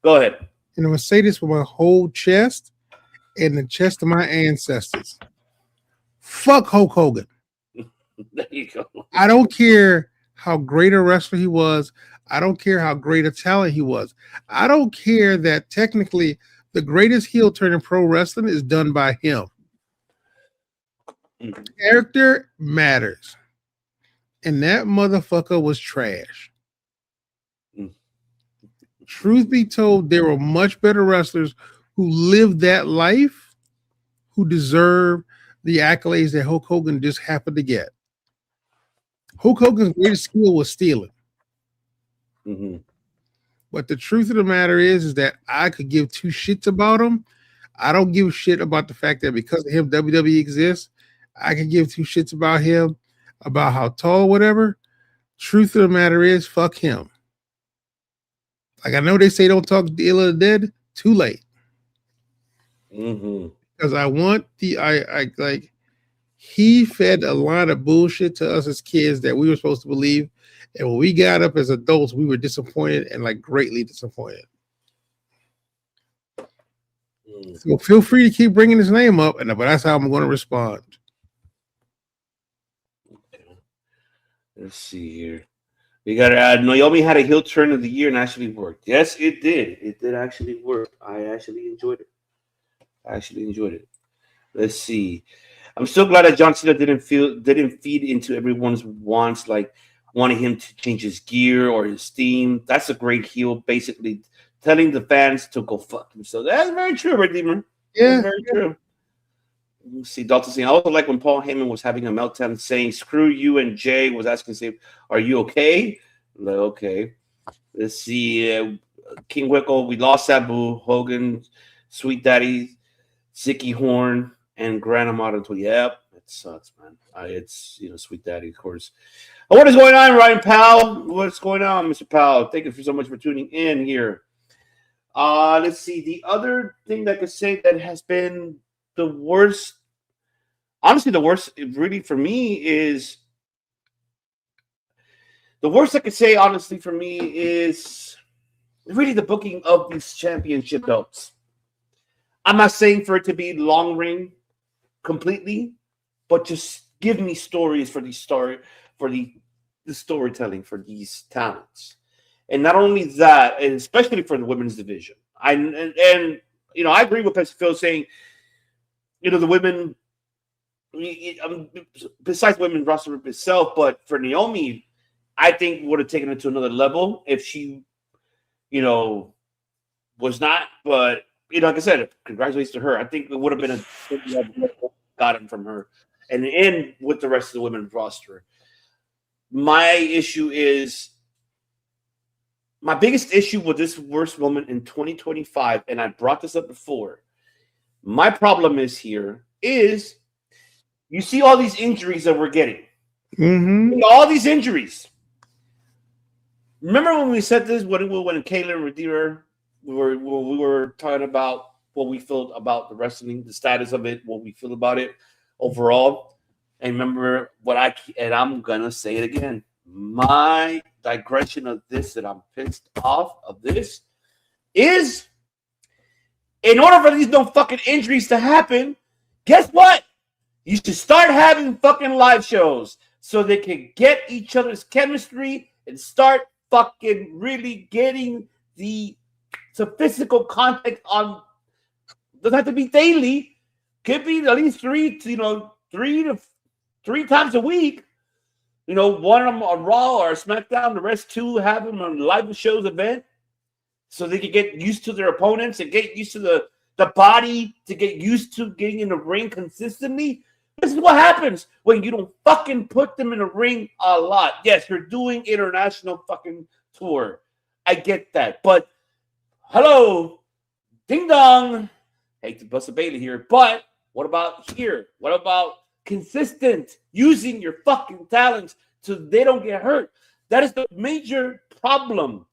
Go ahead. And I'm gonna say this with my whole chest and the chest of my ancestors. Fuck Hulk Hogan. There you go. I don't care how great a wrestler he was. I don't care how great a talent he was. I don't care that technically the greatest heel turn in pro wrestling is done by him. Character matters. And that motherfucker was trash. Truth be told, there were much better wrestlers who lived that life who deserve the accolades that Hulk Hogan just happened to get. Hulk Hogan's greatest skill was stealing. But the truth of the matter is that I could give 2 shits about him. I don't give a shit about the fact that because of him, WWE exists. I can give 2 shits about him, about how tall, whatever. Truth of the matter is, fuck him. Like I know they say don't talk ill of the dead. Too late. Because I want he fed a lot of bullshit to us as kids that we were supposed to believe. And when we got up as adults, we were disappointed and greatly disappointed. So feel free to keep bringing his name up, but that's how I'm going to respond. Okay. Let's see here. We got Naomi had a heel turn of the year and actually worked. Yes, it did. It did actually work. I actually enjoyed it. Let's see. I'm so glad that John Cena didn't feed into everyone's wants, like wanting him to change his gear or his theme. That's a great heel, basically telling the fans to go fuck themselves. That's very true, Redeemer. Yeah, very true. Let's see, Dalton saying, I also like when Paul Heyman was having a meltdown saying, screw you, and Jay was asking, say, are you okay? I'm like, okay. Let's see. King Wickle, we lost Sabu, Hogan, Sweet Daddy, Zicky Horn, and Grand Amato. Yep, it sucks, man. It's Sweet Daddy, of course. What is going on, Ryan Powell? What's going on, Mr. Powell? Thank you so much for tuning in here. Let's see. The other thing that I could say that has been the worst, honestly, the worst really for me is the worst I could say, honestly, for me is really the booking of these championship belts. I'm not saying for it to be long reign completely, but just give me stories for the storytelling for these talents. And not only that, and especially for the women's division. I agree with Phil saying, the women, besides women's roster itself, but for Naomi, I think would have taken it to another level if she, was not. But like I said, congratulations to her. I think it would have been a gotten from her, and in with the rest of the women's roster. My biggest issue with this worst moment in 2025, and I brought this up before. My problem is you see all these injuries that we're getting. Mm-hmm. All these injuries. Remember when we said this when Kayla and Redeemer we were talking about what we feel about the wrestling, the status of it, what we feel about it overall. And remember I'm gonna say it again. My digression of this that I'm pissed off of this is, in order for these no fucking injuries to happen, guess what? You should start having fucking live shows so they can get each other's chemistry and start fucking really getting the physical contact on. Doesn't have to be daily. Could be at least three times a week. One of them on Raw or SmackDown, the rest two have them on live shows event, so they can get used to their opponents and get used to the body, to get used to getting in the ring consistently. This is what happens when you don't fucking put them in the ring a lot. Yes, you're doing international fucking tour. I get that, but hello, ding dong. Hate to bust a Bailey here, but what about here? What about consistent using your fucking talents so they don't get hurt? That is the major problem.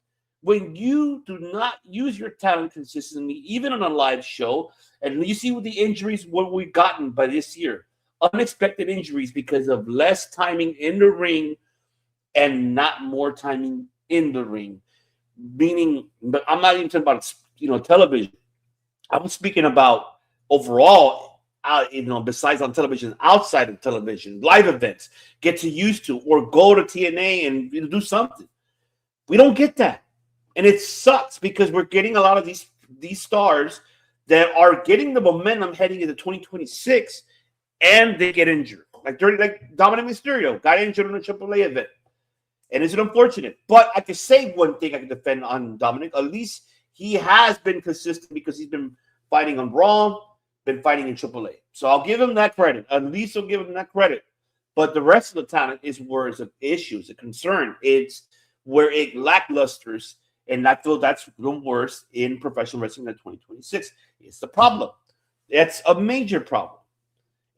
When you do not use your talent consistently, even on a live show, and you see with the injuries what we've gotten by this year, unexpected injuries because of less timing in the ring and not more timing in the ring. Meaning, but I'm not even talking about television. I'm speaking about overall. Besides on television, outside of television, live events, get to used to, or go to TNA and do something. We don't get that. And it sucks because we're getting a lot of these stars that are getting the momentum heading into 2026 and they get injured. Like Dominic Mysterio got injured on a AAA event. And it's unfortunate. But I can say one thing I can defend on Dominic. At least he has been consistent because he's been fighting on Raw, been fighting in AAA. So I'll give him that credit. At least I'll give him that credit. But the rest of the talent is where it's an issue, it's a concern. It's where it lacklusters. And I feel that's the worst in professional wrestling in 2026. It's the problem. That's a major problem.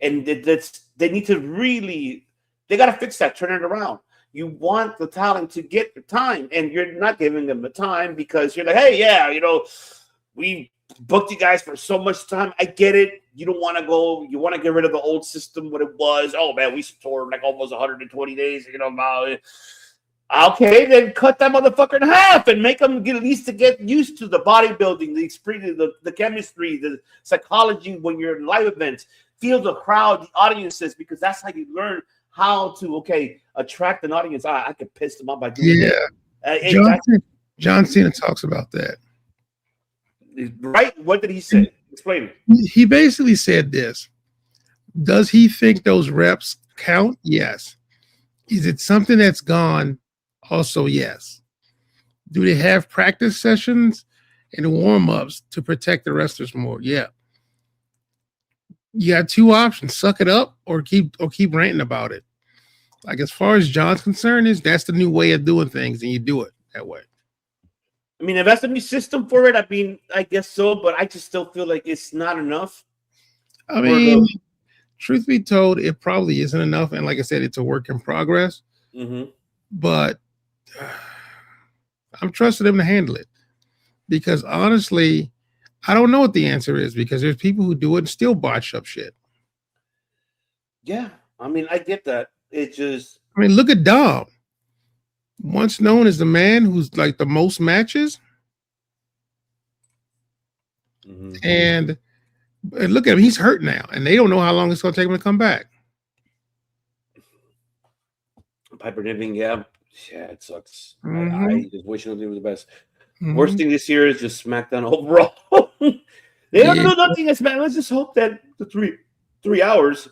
And they need to they got to fix that, turn it around. You want the talent to get the time, and you're not giving them the time because you're like, hey, yeah, we booked you guys for so much time. I get it. You don't want to go. You want to get rid of the old system, what it was. Oh, man, we toured like almost 120 days. Okay, then cut that motherfucker in half and make them at least to get used to the bodybuilding, the experience, the chemistry, the psychology when you're in live events. Feel the crowd, the audiences, because that's how you learn how to, attract an audience. I could piss them off by doing that. John Cena talks about that. Right? What did he say? Explain it. He basically said this. Does he think those reps count? Yes. Is it something that's gone? Also, yes. Do they have practice sessions and warm-ups to protect the wrestlers more? Yeah. You got two options: suck it up or keep ranting about it. Like, as far as John's concerned, that's the new way of doing things, and you do it that way. I mean, if that's a new system for it, I guess so, but I just still feel like it's not enough. I mean, truth be told, it probably isn't enough, and like I said, it's a work in progress. Mm-hmm. But I'm trusting them to handle it because honestly, I don't know what the answer is because there's people who do it and still botch up shit. Yeah, I mean, I get that. Look at Dom. Once known as the man who's like the most matches. Mm-hmm. And look at him, he's hurt now, and they don't know how long it's going to take him to come back. Piper Niven, yeah. Yeah, it sucks. Mhm. I just wish nothing was the best. Mhm. Worst thing this year is just SmackDown overall. They don't do nothing at SmackDown. Let's just hope that the 3 hours.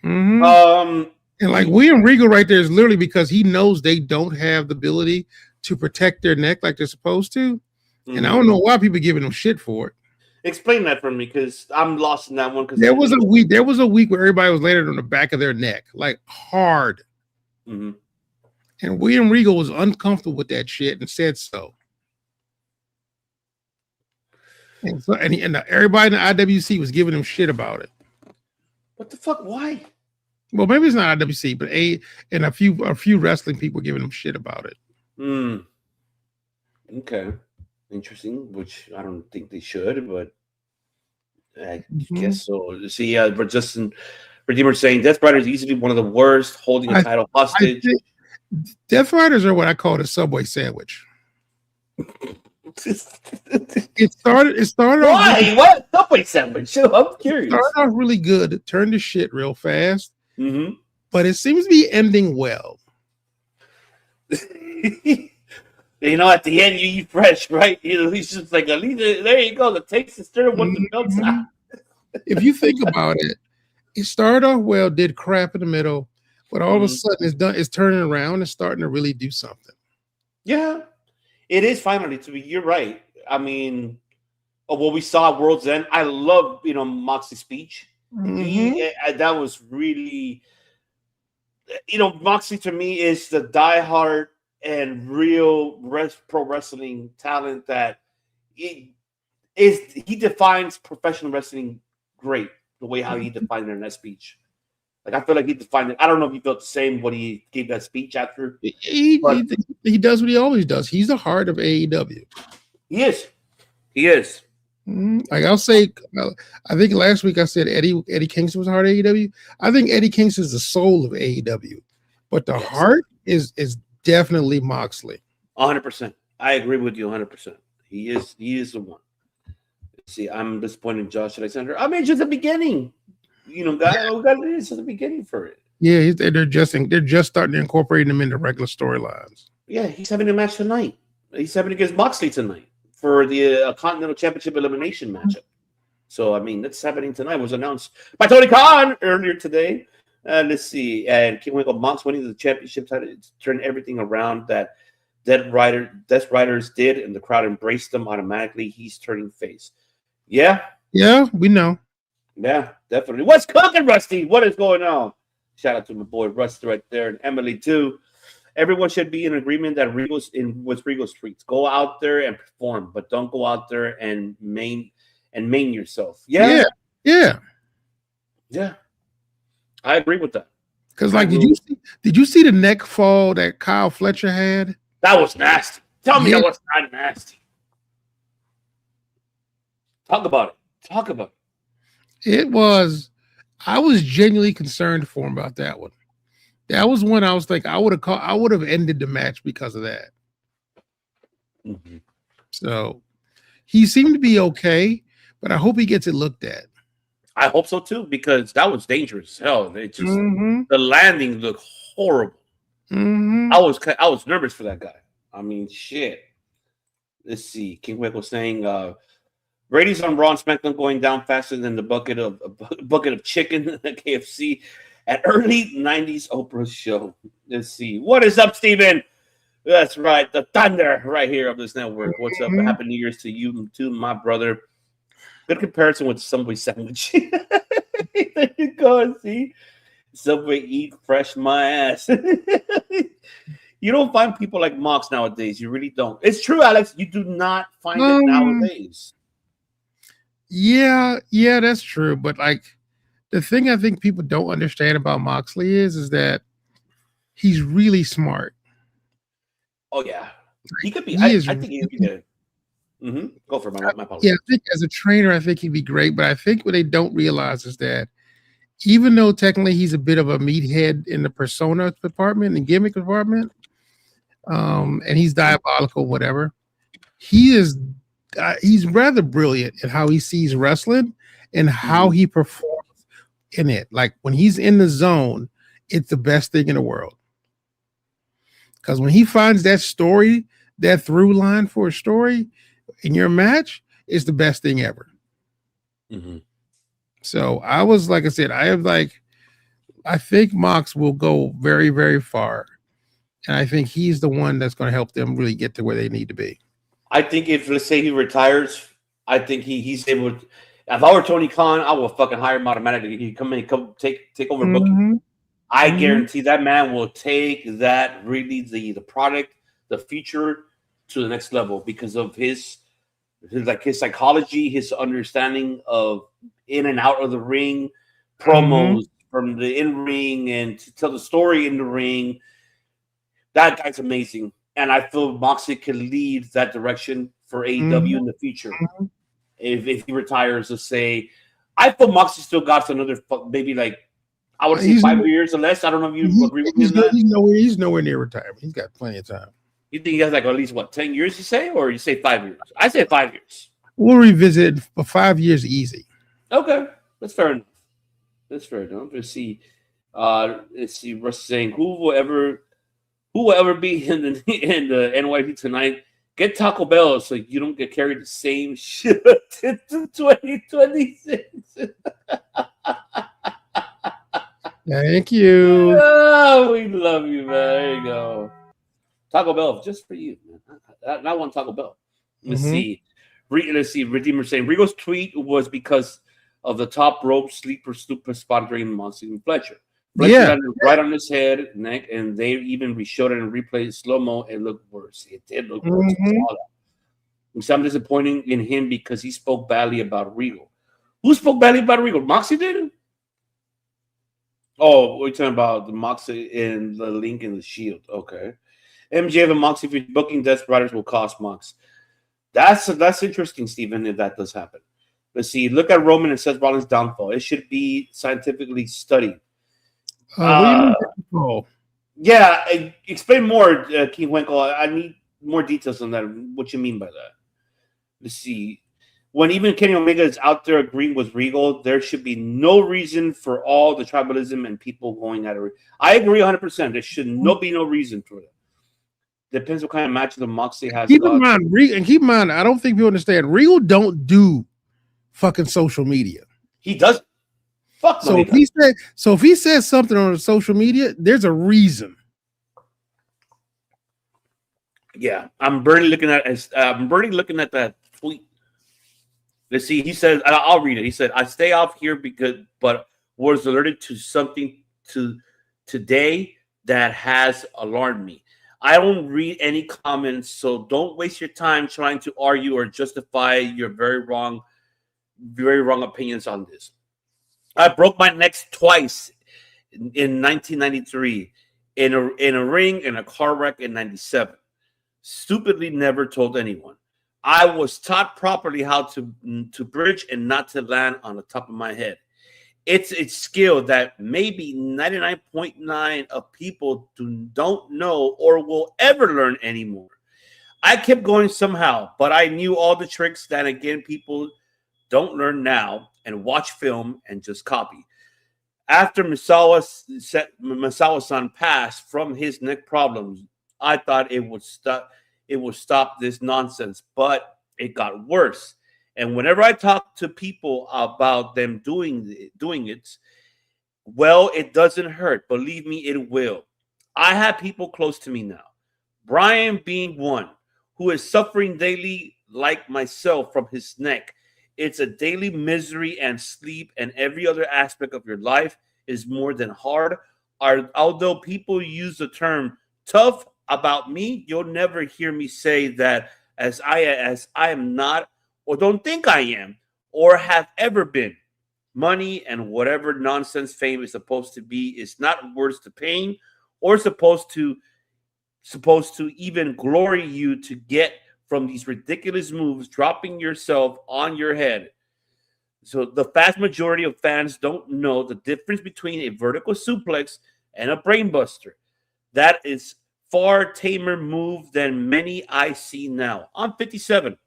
Mhm. And like William Regal right there is literally because he knows they don't have the ability to protect their neck like they're supposed to. And I don't know why people giving them shit for it. Explain that for me, because I'm lost in that one. Because There was a week where everybody was laying on the back of their neck, like hard. Mm-hmm. And William Regal was uncomfortable with that shit and said so. And so, everybody in the IWC was giving him shit about it. What the fuck? Why? Well, maybe it's not IWC, but a few wrestling people were giving him shit about it. Okay. Interesting, which I don't think they should, but I guess so. See, but Justin Redeemer saying Death Rider is easily one of the worst, holding a title hostage. Death Riders are what I call a Subway sandwich. It started Why? What Subway sandwich? I'm curious. It started off really good. It turned to shit real fast. But it seems to be ending well. At the end you eat fresh, right? He's just like, at least there you go. The taste is stirred once the milk's out. If you think about it, it started off well, did crap in the middle, but all of a sudden it's turning around and starting to really do something. Yeah, it is finally to be. You're right. I mean, what we saw at Worlds End, I love Moxley's speech. That was really, Moxley to me is the diehard and real pro wrestling talent that he defines professional wrestling great, the way how he defined it in that speech. Like, I feel like he defined it. I don't know if he felt the same when he gave that speech after. He does what he always does. He's the heart of AEW. He is. Like I'll say, I think last week I said Eddie Kingston was the heart of AEW. I think Eddie Kingston is the soul of AEW, but the heart is definitely Moxley. 100%. I agree with you 100%. He is the one. See, I'm disappointed in Josh Alexander. I mean, just the beginning. It's just the beginning for it. Yeah, they're just starting to incorporate him into regular storylines. Yeah, he's having a match tonight. He's having against Moxley tonight for the Continental Championship elimination matchup. So, I mean, that's happening tonight. It was announced by Tony Khan earlier today. Let's see. And King Winkle Mox winning the championship title turned everything around that Death Riders did, and the crowd embraced them automatically. He's turning face. Yeah, we know. Yeah, definitely. What's cooking, Rusty? What is going on? Shout out to my boy Rusty right there, and Emily too. Everyone should be in agreement that Regal's streets. Go out there and perform, but don't go out there and main yourself. Yeah. I agree with that. Because, like, did you see the neck fall that Kyle Fletcher had? That was nasty. Tell me that was not nasty. Talk about it. It was. I was genuinely concerned for him about that one. That was one I was thinking I would have ended the match because of that. So he seemed to be okay, but I hope he gets it looked at. I hope so too, because that was dangerous as hell. They just the landing looked horrible. I was nervous for that guy. I mean, shit. Let's see. King Wick was saying Brady's on Raw and SmackDown going down faster than the bucket of chicken at KFC at early 90s Oprah show. Let's see. What is up, Steven? That's right. The thunder right here of this network. What's up? Happy New Year's to you too, my brother. Good comparison with Subway sandwich. There you go. See? Subway eat fresh my ass. You don't find people like Mox nowadays. You really don't. It's true, Alex. You do not find it nowadays. Yeah, that's true. But like the thing I think people don't understand about Moxley is that he's really smart. Oh yeah, he could be. I think he could be good. Go for my apologies. Yeah, I think as a trainer, I think he'd be great. But I think what they don't realize is that even though technically he's a bit of a meathead in the persona department and gimmick department, and he's diabolical, whatever, he's rather brilliant at how he sees wrestling and how he performs in it. Like when he's in the zone, it's the best thing in the world. Because when he finds that story, that through line for a story in your match, is the best thing ever. Mm-hmm. So I was, like I said, I think Mox will go very, very far. And I think he's the one that's going to help them really get to where they need to be. I think if, let's say, he retires, I think he's able to. If I were Tony Khan, I will fucking hire him automatically. He come take over booking. I guarantee that man will take that really the product, the feature to the next level because of his psychology, his understanding of in and out of the ring, promos from the in ring, and to tell the story in the ring. That guy's amazing. And I feel Moxley can lead that direction for AEW in the future. If he retires, let's say, I feel Moxley still got another maybe like I would say 5 years or less. I don't know if you agree with me on that. He's nowhere near retirement. He's got plenty of time. You think he has like at least 10 years? You say, or you say 5 years? I say 5 years. We'll revisit for 5 years easy. Okay, that's fair enough. Let's see. Russ saying who will ever be in the NYP tonight? Get Taco Bell so you don't get carried the same shit into 2026. Thank you. Oh, we love you, man. There you go. Taco Bell, just for you, man. Not one Taco Bell. Let's see. Redeemer saying Regal's tweet was because of the top rope sleeper stupid spot during Moxley and Fletcher. Right on his head, neck, and they even showed it and replayed slow-mo. It looked worse. It did look worse. So I'm disappointed in him because he spoke badly about Regal. Who spoke badly about Regal? Moxley did? Oh, we're talking about the Moxley and the Link and the Shield. Okay. MJF and Moxley, if you're booking Desperados, will cost Mox. That's interesting, Stephen, if that does happen. Let's see. Look at Roman and Seth Rollins' downfall. It should be scientifically studied. Yeah, explain more, King Winkle. I need more details on that. What you mean by that? Let's see. When even Kenny Omega is out there agreeing with Regal, there should be no reason for all the tribalism and people going at it. I agree 100%. There should be no reason for it. Depends what kind of match the Moxley has. Keep in mind, I don't think people understand. Regal don't do fucking social media. He does. Fuck. So if he says something on social media, there's a reason. Yeah, I'm barely looking at that tweet. Let's see. He says, I'll read it. He said, "I stay off here but was alerted to something today that has alarmed me. I don't read any comments, so don't waste your time trying to argue or justify your very wrong opinions on this. I broke my neck twice in 1993 in a ring in a car wreck in 97. Stupidly never told anyone. I was taught properly how to bridge and not to land on the top of my head. It's a skill that maybe 99.9% of people don't know or will ever learn anymore. I kept going somehow, but I knew all the tricks that, again, people don't learn now and watch film and just copy. After Misawa-san passed from his neck problems, I thought it would stop this nonsense, but it got worse. And whenever I talk to people about them doing it, well, it doesn't hurt. Believe me, it will. I have people close to me now. Brian being one, who is suffering daily like myself from his neck. It's a daily misery, and sleep and every other aspect of your life is more than hard. Although people use the term tough about me, you'll never hear me say that as I am not, or don't think I am, or have ever been. Money and whatever nonsense fame is supposed to be is not worth the pain, or supposed to even glory you to get from these ridiculous moves, dropping yourself on your head. So the vast majority of fans don't know the difference between a vertical suplex and a brainbuster. That is far tamer move than many I see now. I'm 57.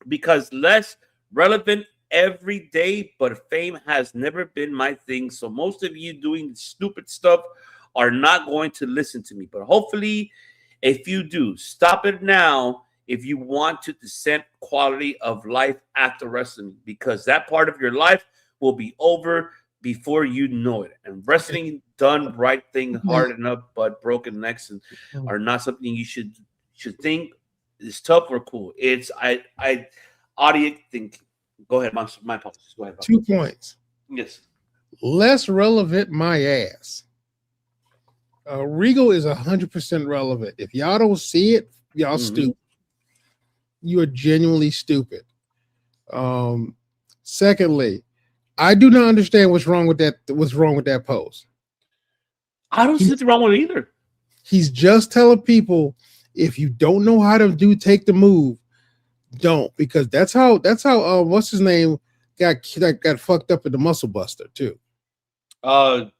Because less relevant every day, but fame has never been my thing. So most of you doing stupid stuff are not going to listen to me. But hopefully If you do, stop it now if you want to descend quality of life after wrestling, because that part of your life will be over before you know it. And wrestling done right thing, hard enough, but broken necks are not something you should think is tough or cool. It's I audience think. Go ahead, my apologies. Go ahead. 2 points. Yes. Less relevant, my ass. Regal is 100% relevant. If y'all don't see it, y'all stupid. You are genuinely stupid. Secondly, I do not understand what's wrong with that. What's wrong with that post? I don't see anything wrong with it either. He's just telling people, if you don't know how to take the move, don't, because that's how what's his name got fucked up in the Muscle Buster too. And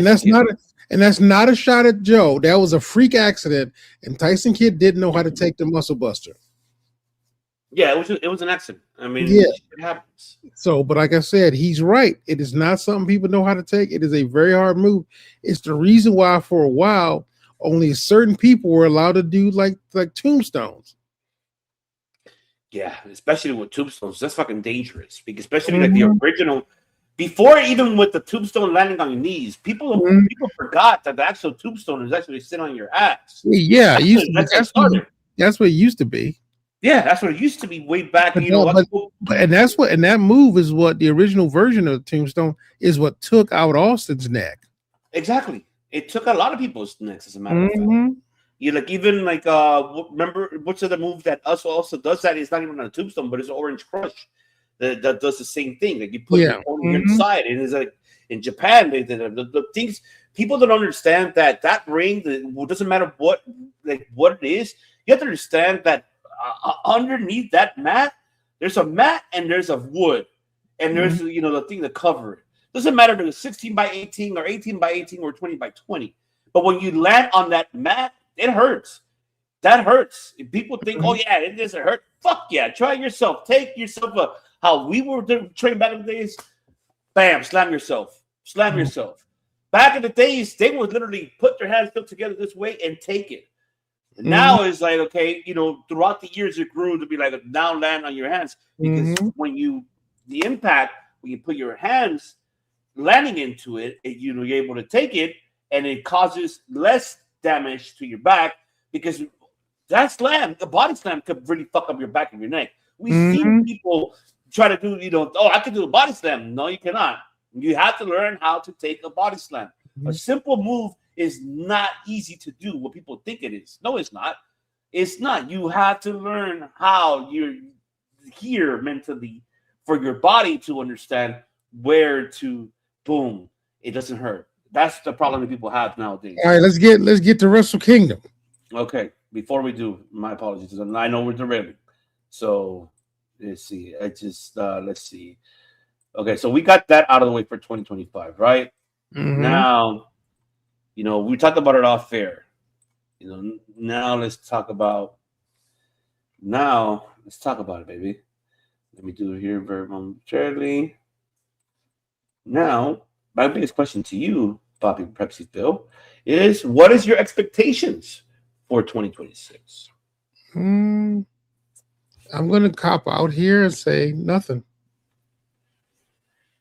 that's not a shot at Joe. That was a freak accident, and Tyson Kidd didn't know how to take the Muscle Buster. Yeah, it was an accident. I mean, yeah, it happens. So, but like I said, he's right. It is not something people know how to take. It is a very hard move. It's the reason why for a while only certain people were allowed to do like tombstones. Yeah, especially with tombstones, that's fucking dangerous. Because especially like the original, before even with the tombstone landing on your knees, people forgot that the actual tombstone is actually sitting on your ass. Yeah, that's what it used to be. Yeah, that's what it used to be way back. And that move is what the original version of the tombstone is. What took out Austin's neck. Exactly, it took a lot of people's necks. As a matter of fact, you remember what's the move that also does that? It's not even on a tombstone, but it's Orange Crush that does the same thing. Like you put your phone on your side, and it's like in Japan, the things people don't understand that ring. It doesn't matter what it is. You have to understand that. Underneath that mat, there's a mat and there's a wood, and there's the thing to cover it. Doesn't matter if it's 16 by 18 or 18 by 18 or 20 by 20. But when you land on that mat, it hurts. That hurts. If people think, oh yeah, it doesn't hurt. Fuck yeah, try it yourself. Take yourself how we were trained back in the days. Bam, slam yourself. Slam yourself. Back in the days, they would literally put their hands put together this way and take it. Now it's like, okay, throughout the years it grew to be like now land on your hands, because when the impact, when you put your hands landing into it, you're able to take it, and it causes less damage to your back, because that slam, the body slam, could really fuck up your back and your neck. We've seen people try to do, I can do a body slam. No, you cannot. You have to learn how to take a body slam. A simple move is not easy to do what people think it is. No, it's not. It's not. You have to learn how you're here mentally for your body to understand where to boom. It doesn't hurt. That's the problem that people have nowadays. All right, let's get to Wrestle Kingdom. Okay, before we do, my apologies. I know we're derailing. So let's see. Let's see. Okay, so we got that out of the way for 2025, right? Now, we talked about it off air. Now let's talk about it, baby. Let me do it here very momentarily. Now, my biggest question to you, Bobby Pepsi Bill, is what is your expectations for 2026? I'm going to cop out here and say nothing.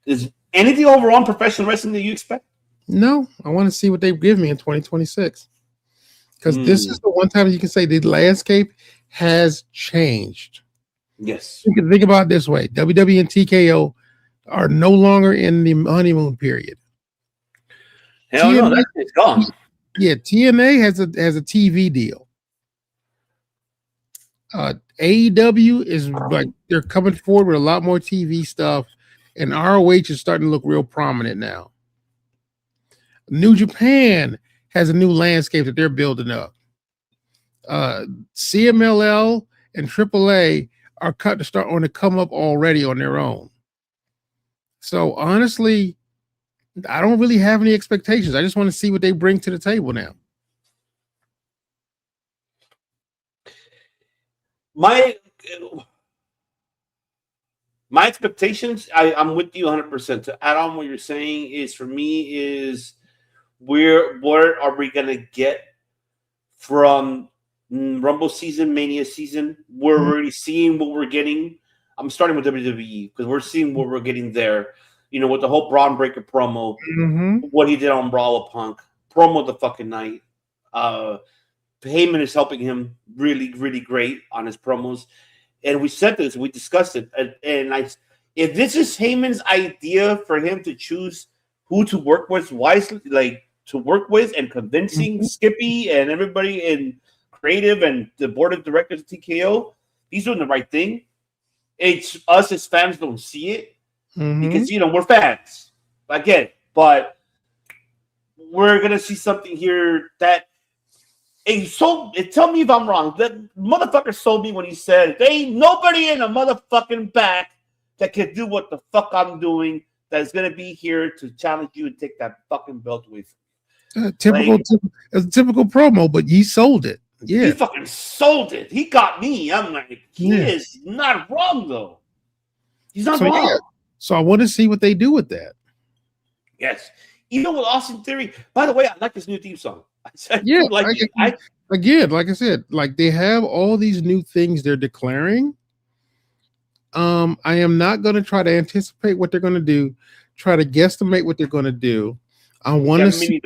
Is anything overall in professional wrestling that you expect? No, I want to see what they give me in 2026. Because this is the one time you can say the landscape has changed. Yes. You can think about it this way. WWE and TKO are no longer in the honeymoon period. Hell TNA, no, it's gone. Yeah, TNA has a TV deal. AEW is like they're coming forward with a lot more TV stuff, and ROH is starting to look real prominent now. New Japan has a new landscape that they're building up. CMLL and AAA are cut to start on to come up already on their own. So honestly, I don't really have any expectations. I just want to see what they bring to the table now. My expectations, I'm with you 100%. To add on what you're saying is, for me, is where are we going to get from Rumble season, Mania season. We're already seeing what we're getting. I'm starting with WWE because we're seeing what we're getting there. You know, with the whole Braun Breaker promo, what he did on Brawl with Punk, promo of the fucking night. Heyman is helping him really, really great on his promos. And we said this, we discussed it. If this is Heyman's idea for him to choose who to work with wisely, like to work with and convincing Skippy and everybody in creative and the board of directors of TKO, he's doing the right thing. It's us as fans don't see it because, you know, we're fans. I get it. But we're going to see something here that tell me if I'm wrong. The motherfucker sold me when he said, there ain't nobody in a motherfucking back that can do what the fuck I'm doing that is going to be here to challenge you and take that fucking belt away from you. Typical promo, but he sold it. Yeah. He fucking sold it. He got me. I'm like, he is not wrong, though. He's not wrong. Yeah. So I want to see what they do with that. Yes. Even with Austin Theory. By the way, I like this new theme song. Again, like I said, like they have all these new things they're declaring. I am not going to try to anticipate what they're going to do, try to guesstimate what they're going to do. I want to see.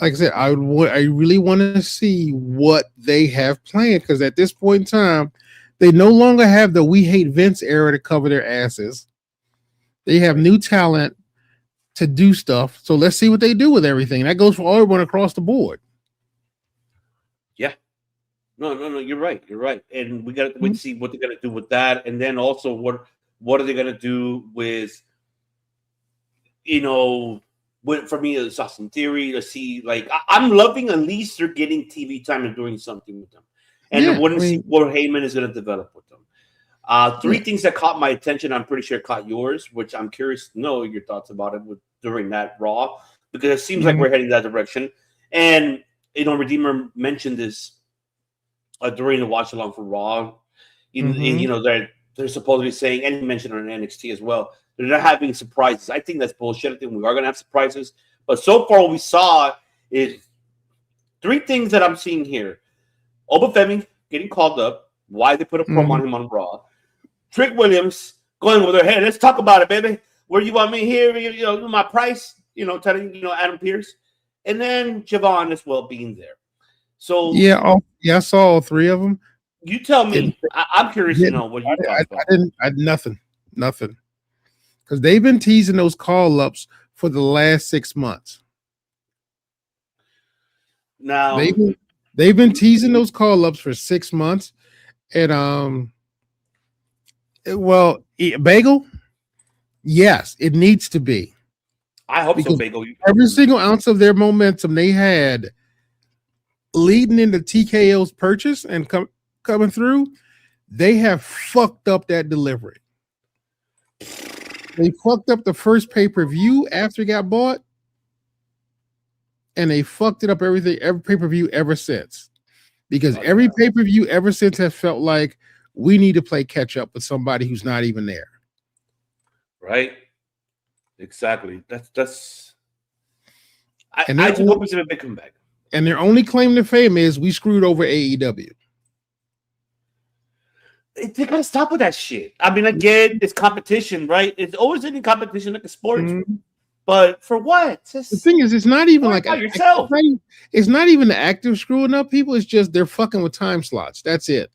Like I said, I really want to see what they have planned because at this point in time, they no longer have the "we hate Vince" era to cover their asses. They have new talent to do stuff. So let's see what they do with everything. That goes for everyone across the board. Yeah. No, you're right. You're right. And we got to wait to see what they're going to do with that. And then also what are they going to do with, you know, for me, it's Austin Theory to see, like, I'm loving at least they're getting TV time and doing something with them. And I want to see what Heyman is going to develop with them. Three things that caught my attention, I'm pretty sure caught yours, which I'm curious to know your thoughts about it during that Raw, because it seems like we're heading that direction. And, you know, Redeemer mentioned this during the watch along for Raw. You know, they're supposedly saying, and he mentioned on NXT as well, they're not having surprises. I think that's bullshit. I think we are going to have surprises. But so far, what we saw is three things that I'm seeing here. Obafemi getting called up. Why they put a promo on him on Raw. Trick Williams going with her head. Let's talk about it, baby. Where you want me here? You know, my price. You know, telling Adam Pearce, and then Javon as well being there. So I saw all three of them. You tell me. I'm curious to know what you thought about. I nothing, because they've been teasing those call ups for the last 6 months. Now they've been teasing those call ups for 6 months. And Bagel, yes, it needs to be. I hope so, Bagel. Every single ounce of their momentum they had leading into TKO's purchase and coming through, they have fucked up that delivery. They fucked up the first pay-per-view after it got bought, and they fucked it up every pay-per-view ever since. Because every pay-per-view ever since has felt like we need to play catch up with somebody who's not even there. Right. Exactly. I just hope it's a big comeback. And their only claim to fame is we screwed over AEW. They gotta stop with that shit. I mean, again, it's competition, right? It's always any competition like a sport. But for what? The thing is, it's not even like yourself. It's not even the active screwing up people. It's just they're fucking with time slots. That's it.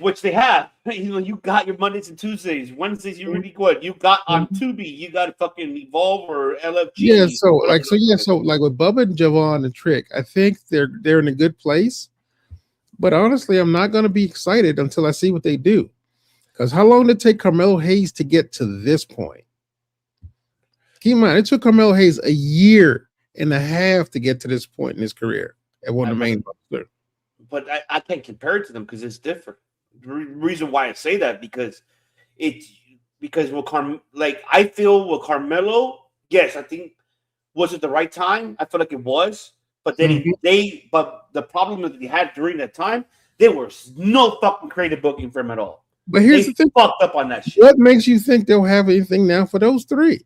Which they have. You know, you got your Mondays and Tuesdays. Wednesdays, you're really good. You got on Tubi, you got to fucking Evolve or LFG. Yeah, so like with Bubba and Javon and Trick, I think they're in a good place. But honestly, I'm not going to be excited until I see what they do. Because how long did it take Carmelo Hayes to get to this point? Keep in mind, it took Carmelo Hayes a year and a half to get to this point in his career at one of the main roster. But I can't compare it to them because it's different. The reason why I say that because I feel with Carmelo, yes, I think was it the right time? I feel like it was, but then but the problem that they had during that time, there was no fucking creative booking for him at all. But here's the thing: fucked up on that shit. What makes you think they'll have anything now for those three?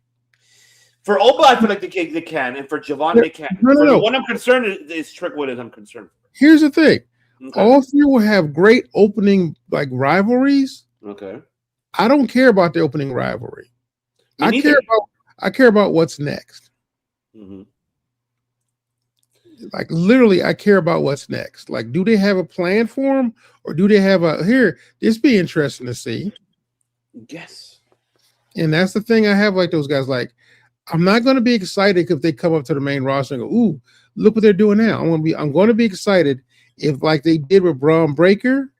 For Oba, I feel like they can, and for Javon, they can. For the one I'm concerned is Trick Williams. I'm concerned. Here's the thing: okay. all three will have great opening like rivalries. Okay. I don't care about the opening rivalry. I care about what's next. Mm-hmm. Like literally, I care about what's next. Like, do they have a plan for them, or do they have a here? This be interesting to see. Yes. And that's the thing I have like those guys. Like, I'm not going to be excited if they come up to the main roster and go, "Ooh, look what they're doing now." I'm going to be excited if, like they did with Braun Breaker,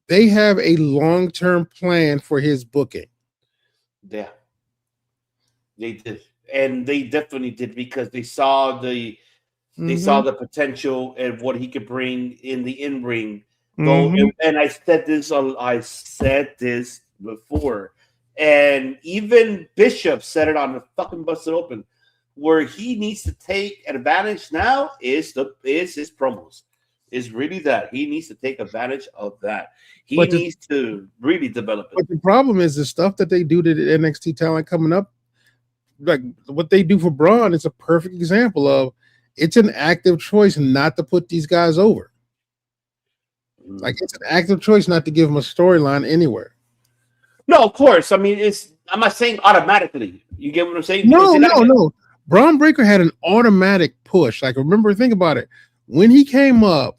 they have a long-term plan for his booking. Yeah, they did, and they definitely did because they saw the potential and what he could bring in the in-ring. And I said this before. And even Bishop said it on the fucking Busted Open, where he needs to take advantage now is his promos. Is really that he needs to take advantage of that. He needs to really develop it. But the problem is the stuff that they do to the NXT talent coming up, like what they do for Braun, is a perfect example of it's an active choice not to put these guys over. Like it's an active choice not to give them a storyline anywhere. No, of course. I mean, I'm not saying automatically. You get what I'm saying? No. Braun Breaker had an automatic push. Like, think about it. When he came up,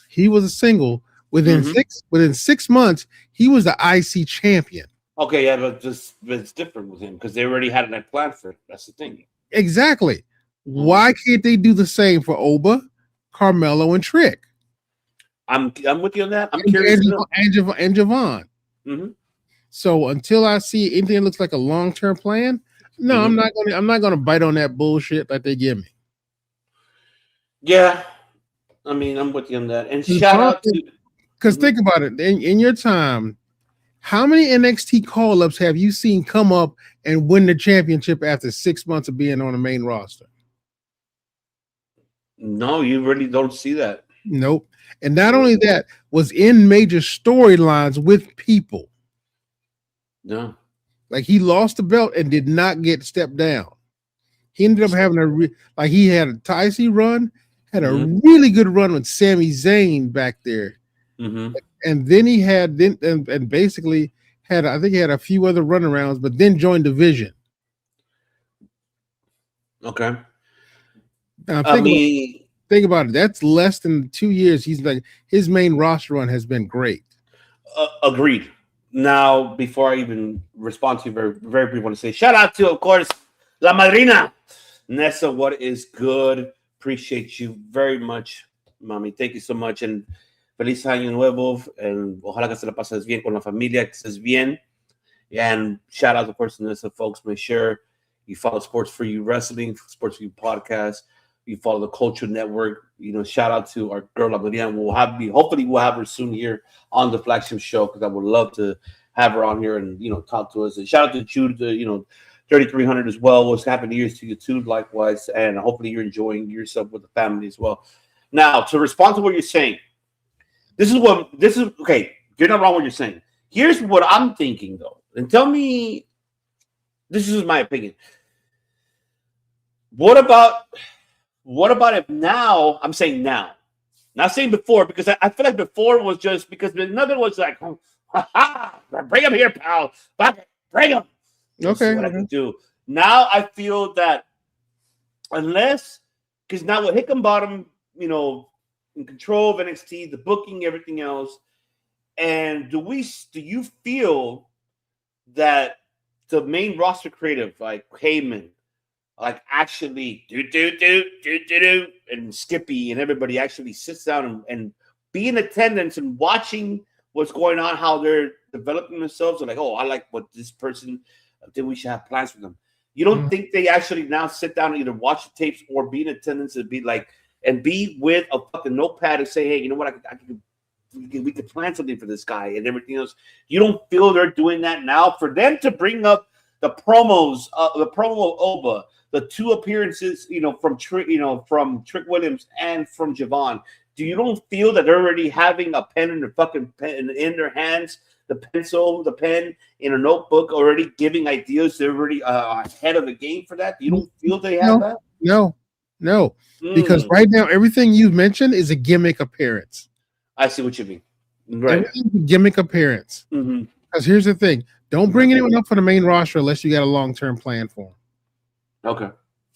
he was a single. Within 6 months, he was the IC champion. Okay, yeah, but it's different with him because they already had a plan for it. That's the thing. Exactly. Why can't they do the same for Oba, Carmelo, and Trick? I'm with you on that. I'm curious. And Javon. Mm-hmm. So until I see anything that looks like a long-term plan, no, I'm not gonna bite on that bullshit that they give me. Yeah, I mean, I'm with you on that. And shout out to because think about it. In your time, how many NXT call-ups have you seen come up and win the championship after 6 months of being on the main roster? No, you really don't see that. Nope. And not only that, was in major storylines with people. No. Like he lost the belt and did not get stepped down. He ended up having he had a Tyson run, had a really good run with Sami Zayn back there. Mm-hmm. And then he had basically had a few other runarounds, but then joined Division. Okay. Think about it. That's less than 2 years. He's like his main roster run has been great. Agreed. Now, before I even respond to you very, very briefly, I want to say shout out to, of course, La Madrina. Nessa, what is good? Appreciate you very much, Mommy. Thank you so much. And feliz año nuevo. And ojalá que se la pases bien con la familia, que estés bien. And shout out, of course, to Nessa, folks. Make sure you follow Sports For You Wrestling, Sports For You Podcast. You follow the Culture Network. Shout out to our girl, La Maria. Hopefully we'll have her soon here on the flagship show because I would love to have her on here and, talk to us. And shout out to Jude, 3300 as well. What's happening here to you too, likewise. And hopefully you're enjoying yourself with the family as well. Now, to respond to what you're saying, this is okay. You're not wrong what you're saying. Here's what I'm thinking, though. And tell me, this is my opinion. What about if now? I'm saying now, not saying before, because I feel like before was just because another was like, bring him here, pal. Bring him. Okay. What I can do now, I feel that because now with Hickenbottom, in control of NXT, the booking, everything else, and do you feel that the main roster creative like Heyman, like actually do and Skippy and everybody actually sits down and be in attendance and watching what's going on, how they're developing themselves, and like, oh, I like what this person, then we should have plans for them. You don't think they actually now sit down and either watch the tapes or be in attendance and be with a fucking notepad and say, hey, you know what, we could plan something for this guy and everything else. You don't feel they're doing that now? For them to bring up the promos, the promo of Oba, the two appearances, from Trick Williams and from Javon, Do you don't feel that they're already having a pen in their fucking pen in their hands, the pencil, the pen in a notebook, already giving ideas? They're already ahead of the game for that. You don't feel they have that? No. Because right now everything you've mentioned is a gimmick appearance. I see what you mean. Right, everything's a gimmick appearance. Because here's the thing: don't bring anyone up for the main roster unless you got a long-term plan for them. Okay,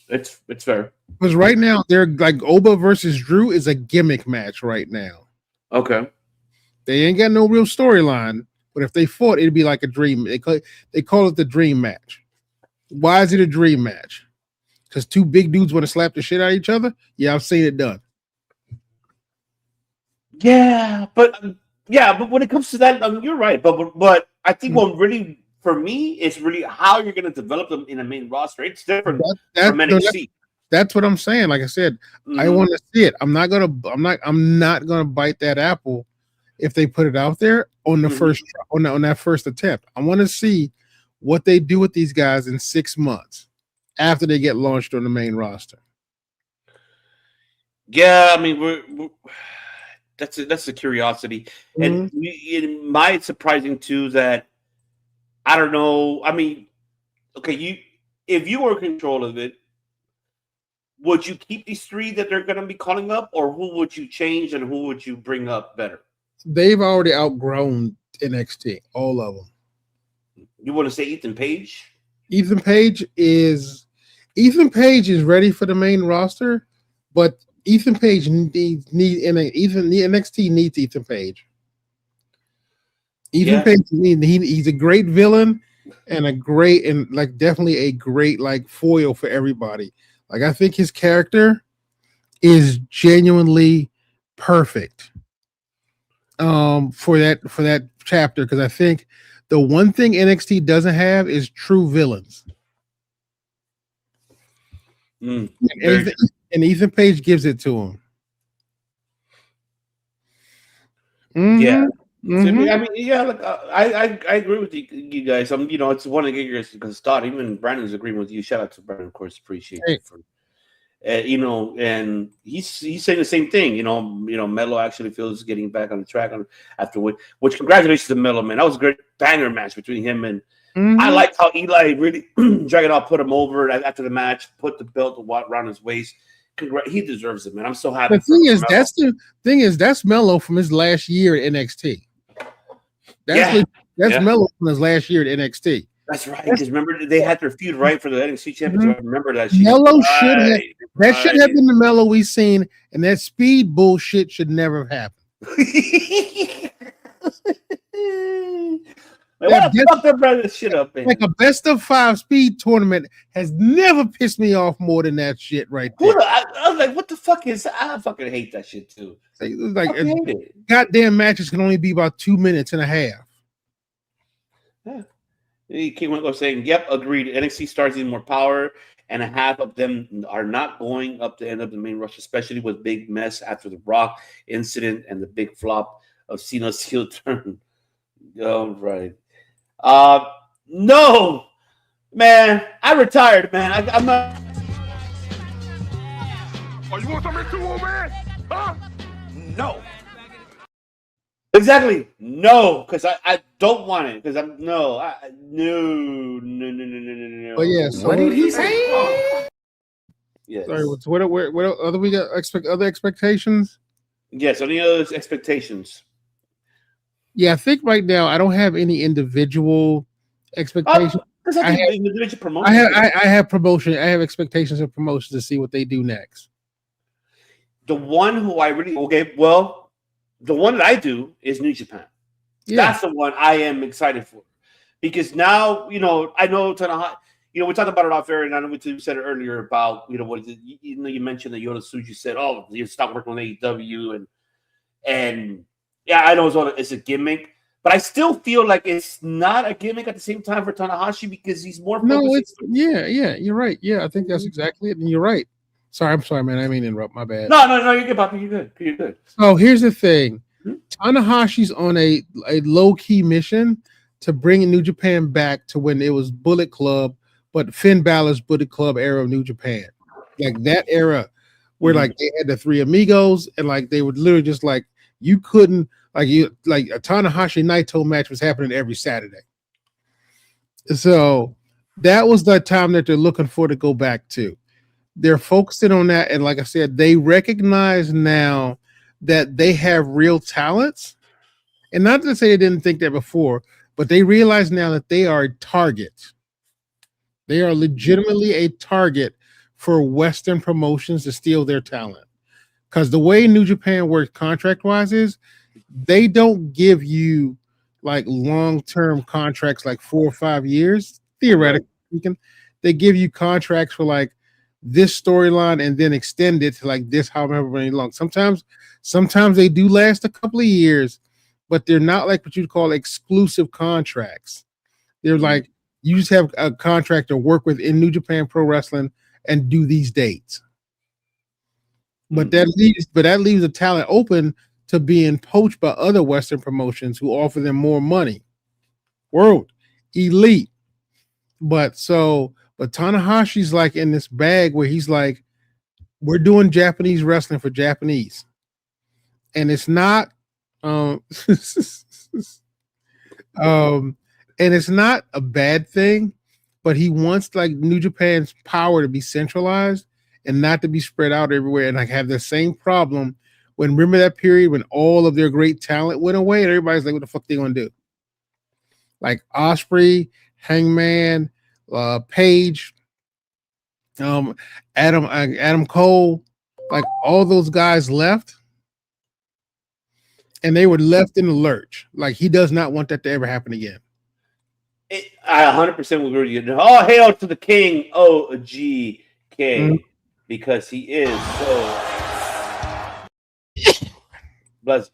it's fair. Because right now they're like Oba versus Drew is a gimmick match right now. Okay, they ain't got no real storyline, but if they fought, it'd be like a dream. They call it the dream match. Why is it a dream match? Because two big dudes want to slap the shit out of each other? Yeah, I've seen it done. Yeah, but when it comes to that, you're right. But I think what really for me is really how you're going to develop them in a main roster. It's different from NXT. That's what I'm saying. Like I said, I want to see it. I'm not gonna bite that apple if they put it out there on the first on that first attempt. I want to see what they do with these guys in 6 months after they get launched on the main roster. Yeah, I mean, that's a curiosity, and it might surprising too that I don't know. I mean, okay, if you were in control of it, would you keep these three that they're going to be calling up, or who would you change and who would you bring up better? They've already outgrown NXT, all of them. You want to say Ethan Page? Ethan Page is ready for the main roster, but Ethan Page NXT needs Ethan Page. Page he's a great villain and definitely a great like foil for everybody. Like I think his character is genuinely perfect for that chapter, because I think the one thing NXT doesn't have is true villains. And Ethan Page gives it to him. Yeah. I mean, yeah. Look, I agree with you guys. It's one of your guys' thought. Even Brandon's agreeing with you. Shout out to Brandon, of course. Appreciate it. And he's saying the same thing. Melo actually feels getting back on the track after which congratulations to Melo, man. That was a great banger match between him and. I liked how Eli really Dragon out put him over after the match, put the belt around his waist. He deserves it, man. I'm so happy. The thing is, that's Melo from his last year at NXT. That's Melo from his last year at NXT. That's right. Because remember, they had their feud right for the NXT championship. I remember that. Melo should have been the Melo we've seen, and that speed bullshit should never have happened. Like, fuck that brother shit up, man. Like a best of 5 speed tournament has never pissed me off more than that shit right there. I was like, what the fuck is that? I fucking hate that shit too. Like goddamn matches can only be about 2 minutes and a half. Yeah. He came on saying, yep, agreed. NXT stars need more power, and a half of them are not going up the end of the main roster, especially with big mess after the Rock incident and the big flop of Cena's heel turn. All right. No, man, I retired, man. I'm not. Oh, you want something too, old man? Huh? No. Exactly. No, because I don't want it. Because no. Oh yes. What did he say? Yes. Sorry. What other we got? Other expectations? Yes. Any other expectations? Yeah, I think right now I don't have any individual expectations. I have promotion. I have expectations of promotion to see what they do next. The one who I really the one that I do is New Japan. Yeah. That's the one I am excited for, because now I know Tanahashi. We talked about it off air, and I know we said it earlier about what you mentioned that Yoda Tsuji said, "Oh, you stopped working on AEW," and yeah, I know it's a gimmick, but I still feel like it's not a gimmick at the same time for Tanahashi, because he's more focused. You're right. Yeah, I think that's exactly it, and you're right. I'm sorry, man. I didn't mean to interrupt. My bad. No, you're good, Bobby. You're good. So here's the thing: Tanahashi's on a low key mission to bring New Japan back to when it was Bullet Club, but Finn Balor's Bullet Club era of New Japan, like that era where like they had the three amigos, and like they would literally just like you couldn't like a Tanahashi Naito match was happening every Saturday. So that was the time that they're looking for to go back to. They're focusing on that, and like I said, they recognize now that they have real talents, and not to say they didn't think that before, but they realize now that they are a target. They are legitimately a target for Western promotions to steal their talent. Because the way New Japan works contract-wise is they don't give you like long-term contracts like 4 or 5 years. Theoretically speaking, they give you contracts for like this storyline and then extend it to like this however many long. Sometimes they do last a couple of years, but they're not like what you'd call exclusive contracts. They're like you just have a contract to work with in New Japan Pro Wrestling and do these dates. But that leaves the talent open to being poached by other Western promotions who offer them more money. World Elite. But Tanahashi's like in this bag where he's like, we're doing Japanese wrestling for Japanese. And it's not and it's not a bad thing, but he wants like New Japan's power to be centralized and not to be spread out everywhere and like have the same problem when remember that period when all of their great talent went away and everybody's like, what the fuck they gonna do? Like Osprey, Hangman, Page, Adam Cole, like all those guys left. And they were left in the lurch. Like he does not want that to ever happen again. I 100% will agree with you. Oh, hail to the king, OGK, because he is so blessed.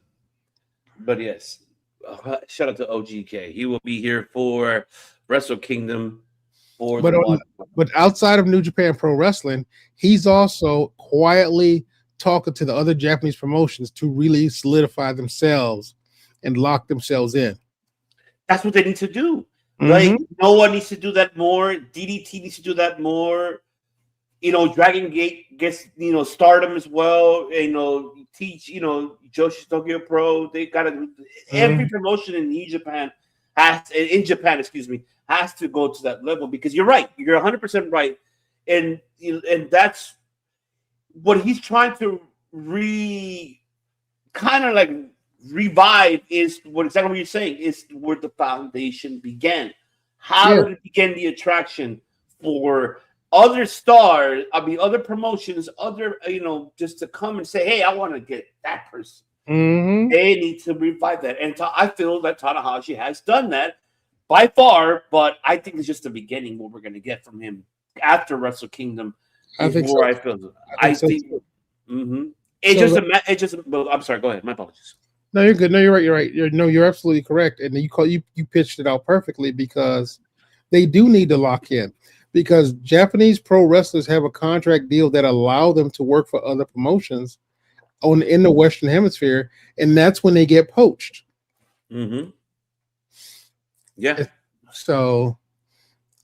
But yes, shout out to OGK. He will be here for Wrestle Kingdom. But outside of New Japan Pro Wrestling, he's also quietly talking to the other Japanese promotions to really solidify themselves and lock themselves in. That's what they need to do. Like no one needs to do that more. DDT needs to do that more. Dragon Gate gets stardom as well. Teach Joshi Tokyo Pro. They got to every promotion in Japan has to go to that level because you're right. You're 100% right, and that's what he's trying to revive is exactly what you're saying is where the foundation began. How did it begin the attraction for other stars? Other promotions, just to come and say, "Hey, I want to get that person." They need to revive that, and I feel that Tanahashi has done that by far. But I think it's just the beginning. What we're going to get from him after Wrestle Kingdom. I think so. I think. I'm sorry. Go ahead. My apologies. No, you're good. No, you're right. You're right. You're absolutely correct. And you pitched it out perfectly because they do need to lock in because Japanese pro wrestlers have a contract deal that allow them to work for other promotions in the Western Hemisphere, and that's when they get poached. Yeah. So.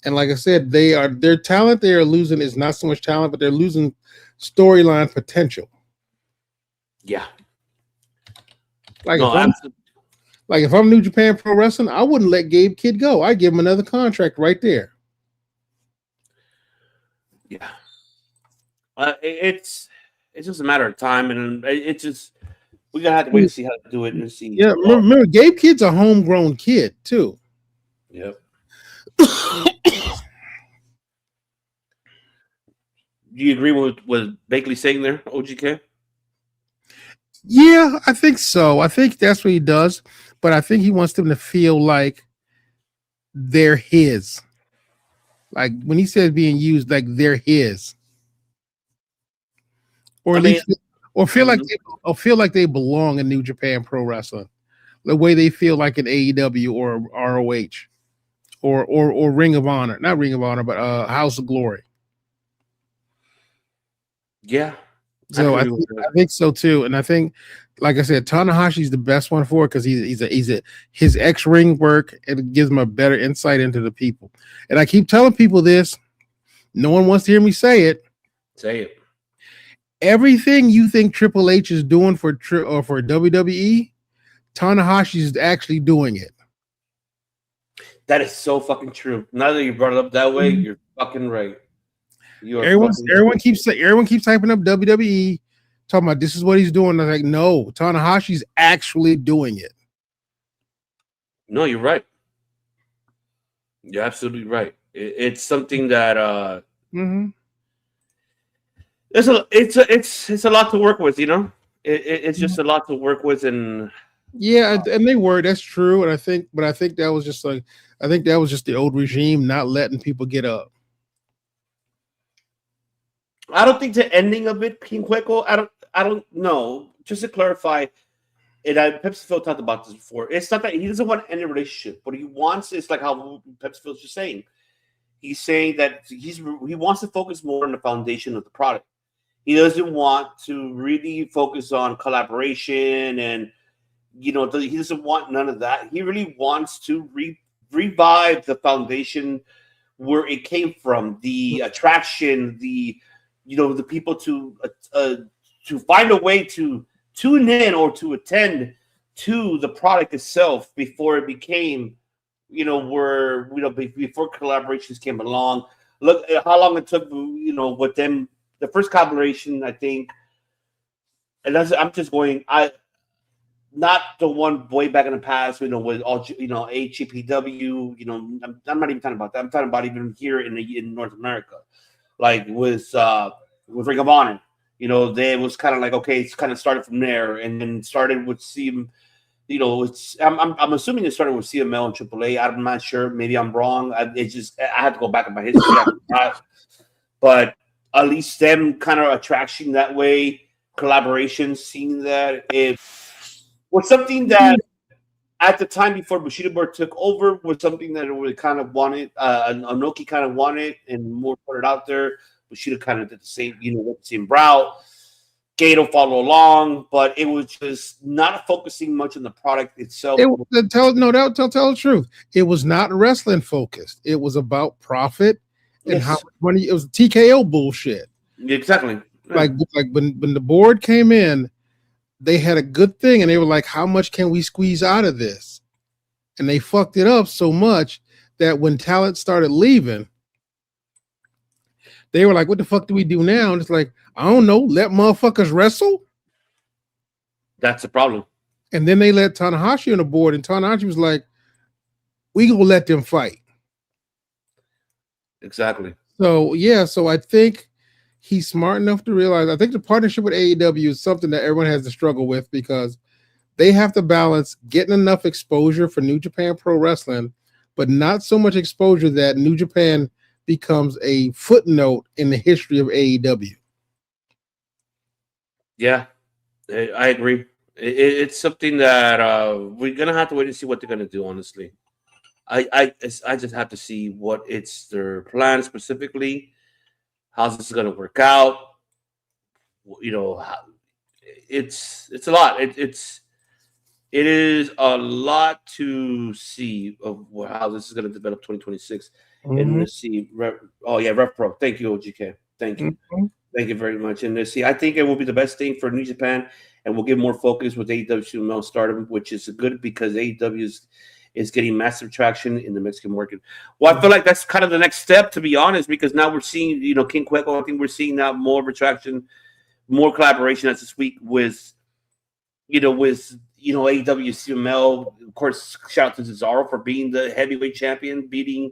And like I said, their talent they are losing is not so much talent, but they're losing storyline potential. Yeah. If I'm New Japan Pro Wrestling, I wouldn't let Gabe Kidd go. I'd give him another contract right there. Yeah. It's just a matter of time, and it's just we're gonna have to wait to see how to do it and see. Yeah, remember Gabe Kidd's a homegrown kid too. Yep. Do you agree with what Bakley's saying there, OGK? Yeah, I think so. I think that's what he does, but I think he wants them to feel like they're his. Like when he says being used, like they're his, or at least, or feel like they belong in New Japan Pro Wrestling, the way they feel like in AEW or ROH. Or Ring of Honor, not Ring of Honor, but House of Glory. Yeah, so I think so too, and I think, like I said, Tanahashi's the best one for it because his X-ring work and it gives him a better insight into the people. And I keep telling people this, no one wants to hear me say it. Say it. everything you think Triple H is doing for WWE, Tanahashi is actually doing it. That is so fucking true. Now that you brought it up that way, you're fucking right. Everyone keeps typing up WWE, talking about this is what he's doing. I'm like, no, Tanahashi's actually doing it. No, you're right. You're absolutely right. It's something that it's a lot to work with, you know. It's just a lot to work with, and and they were. That's true, and I think that was just the old regime not letting people get up. I don't think the ending of it, King Cueco, I don't know. Just to clarify, and Pepsi Phil talked about this before. It's not that he doesn't want to end a relationship. What he wants is like how Pepsi Phil's just saying. He's saying that he wants to focus more on the foundation of the product. He doesn't want to really focus on collaboration, and he doesn't want none of that. He really wants to revive the foundation where it came from, the attraction, the people to find a way to tune in or to attend to the product itself before it became, before collaborations came along. Look at how long it took, with them. The first collaboration, I think, and I'm just going, not the one way back in the past, with all, AEW, I'm not even talking about that. I'm talking about even here in North America, like with Ring of Honor. They was kind of like, okay, it's kind of started from there, and then started with I'm assuming it started with CML and AAA. I'm not sure. Maybe I'm wrong. I had to go back in my history. But at least them kind of attraction that way, collaboration, seeing that it was something that at the time before Bushido Bird took over was something that we kind of wanted. Anoki kind of wanted and more put it out there. Bushido kind of did the same, with the same route. Gato followed along, but it was just not focusing much on the product itself. Tell the truth. It was not wrestling focused. It was about profit and how much money. It was TKO bullshit. Exactly. Like when the board came in, they had a good thing, and they were like, "How much can we squeeze out of this?" And they fucked it up so much that when talent started leaving, they were like, "What the fuck do we do now?" And it's like, I don't know. Let motherfuckers wrestle. That's the problem. And then they let Tanahashi on the board, and Tanahashi was like, "We gonna let them fight." Exactly. So I think he's smart enough to realize. I think the partnership with AEW is something that everyone has to struggle with because they have to balance getting enough exposure for New Japan Pro Wrestling, but not so much exposure that New Japan becomes a footnote in the history of AEW. Yeah, I agree. It's something that we're gonna have to wait and see what they're gonna do. Honestly, I just have to see what it's their plan specifically. How's this gonna work out? It's a lot. It is a lot to see of how this is gonna develop 2026. And let's see. Rev Pro. Thank you, OGK. Thank you. Thank you very much. And let's see. I think it will be the best thing for New Japan, and we'll give more focus with AEW Stardom, which is good because AEW is getting massive traction in the Mexican market. Well, I feel like that's kind of the next step, to be honest, because now we're seeing, King Cueco. I think we're seeing now more attraction, more collaboration as this week with AEW CML. Of course, shout out to Cesaro for being the heavyweight champion, beating.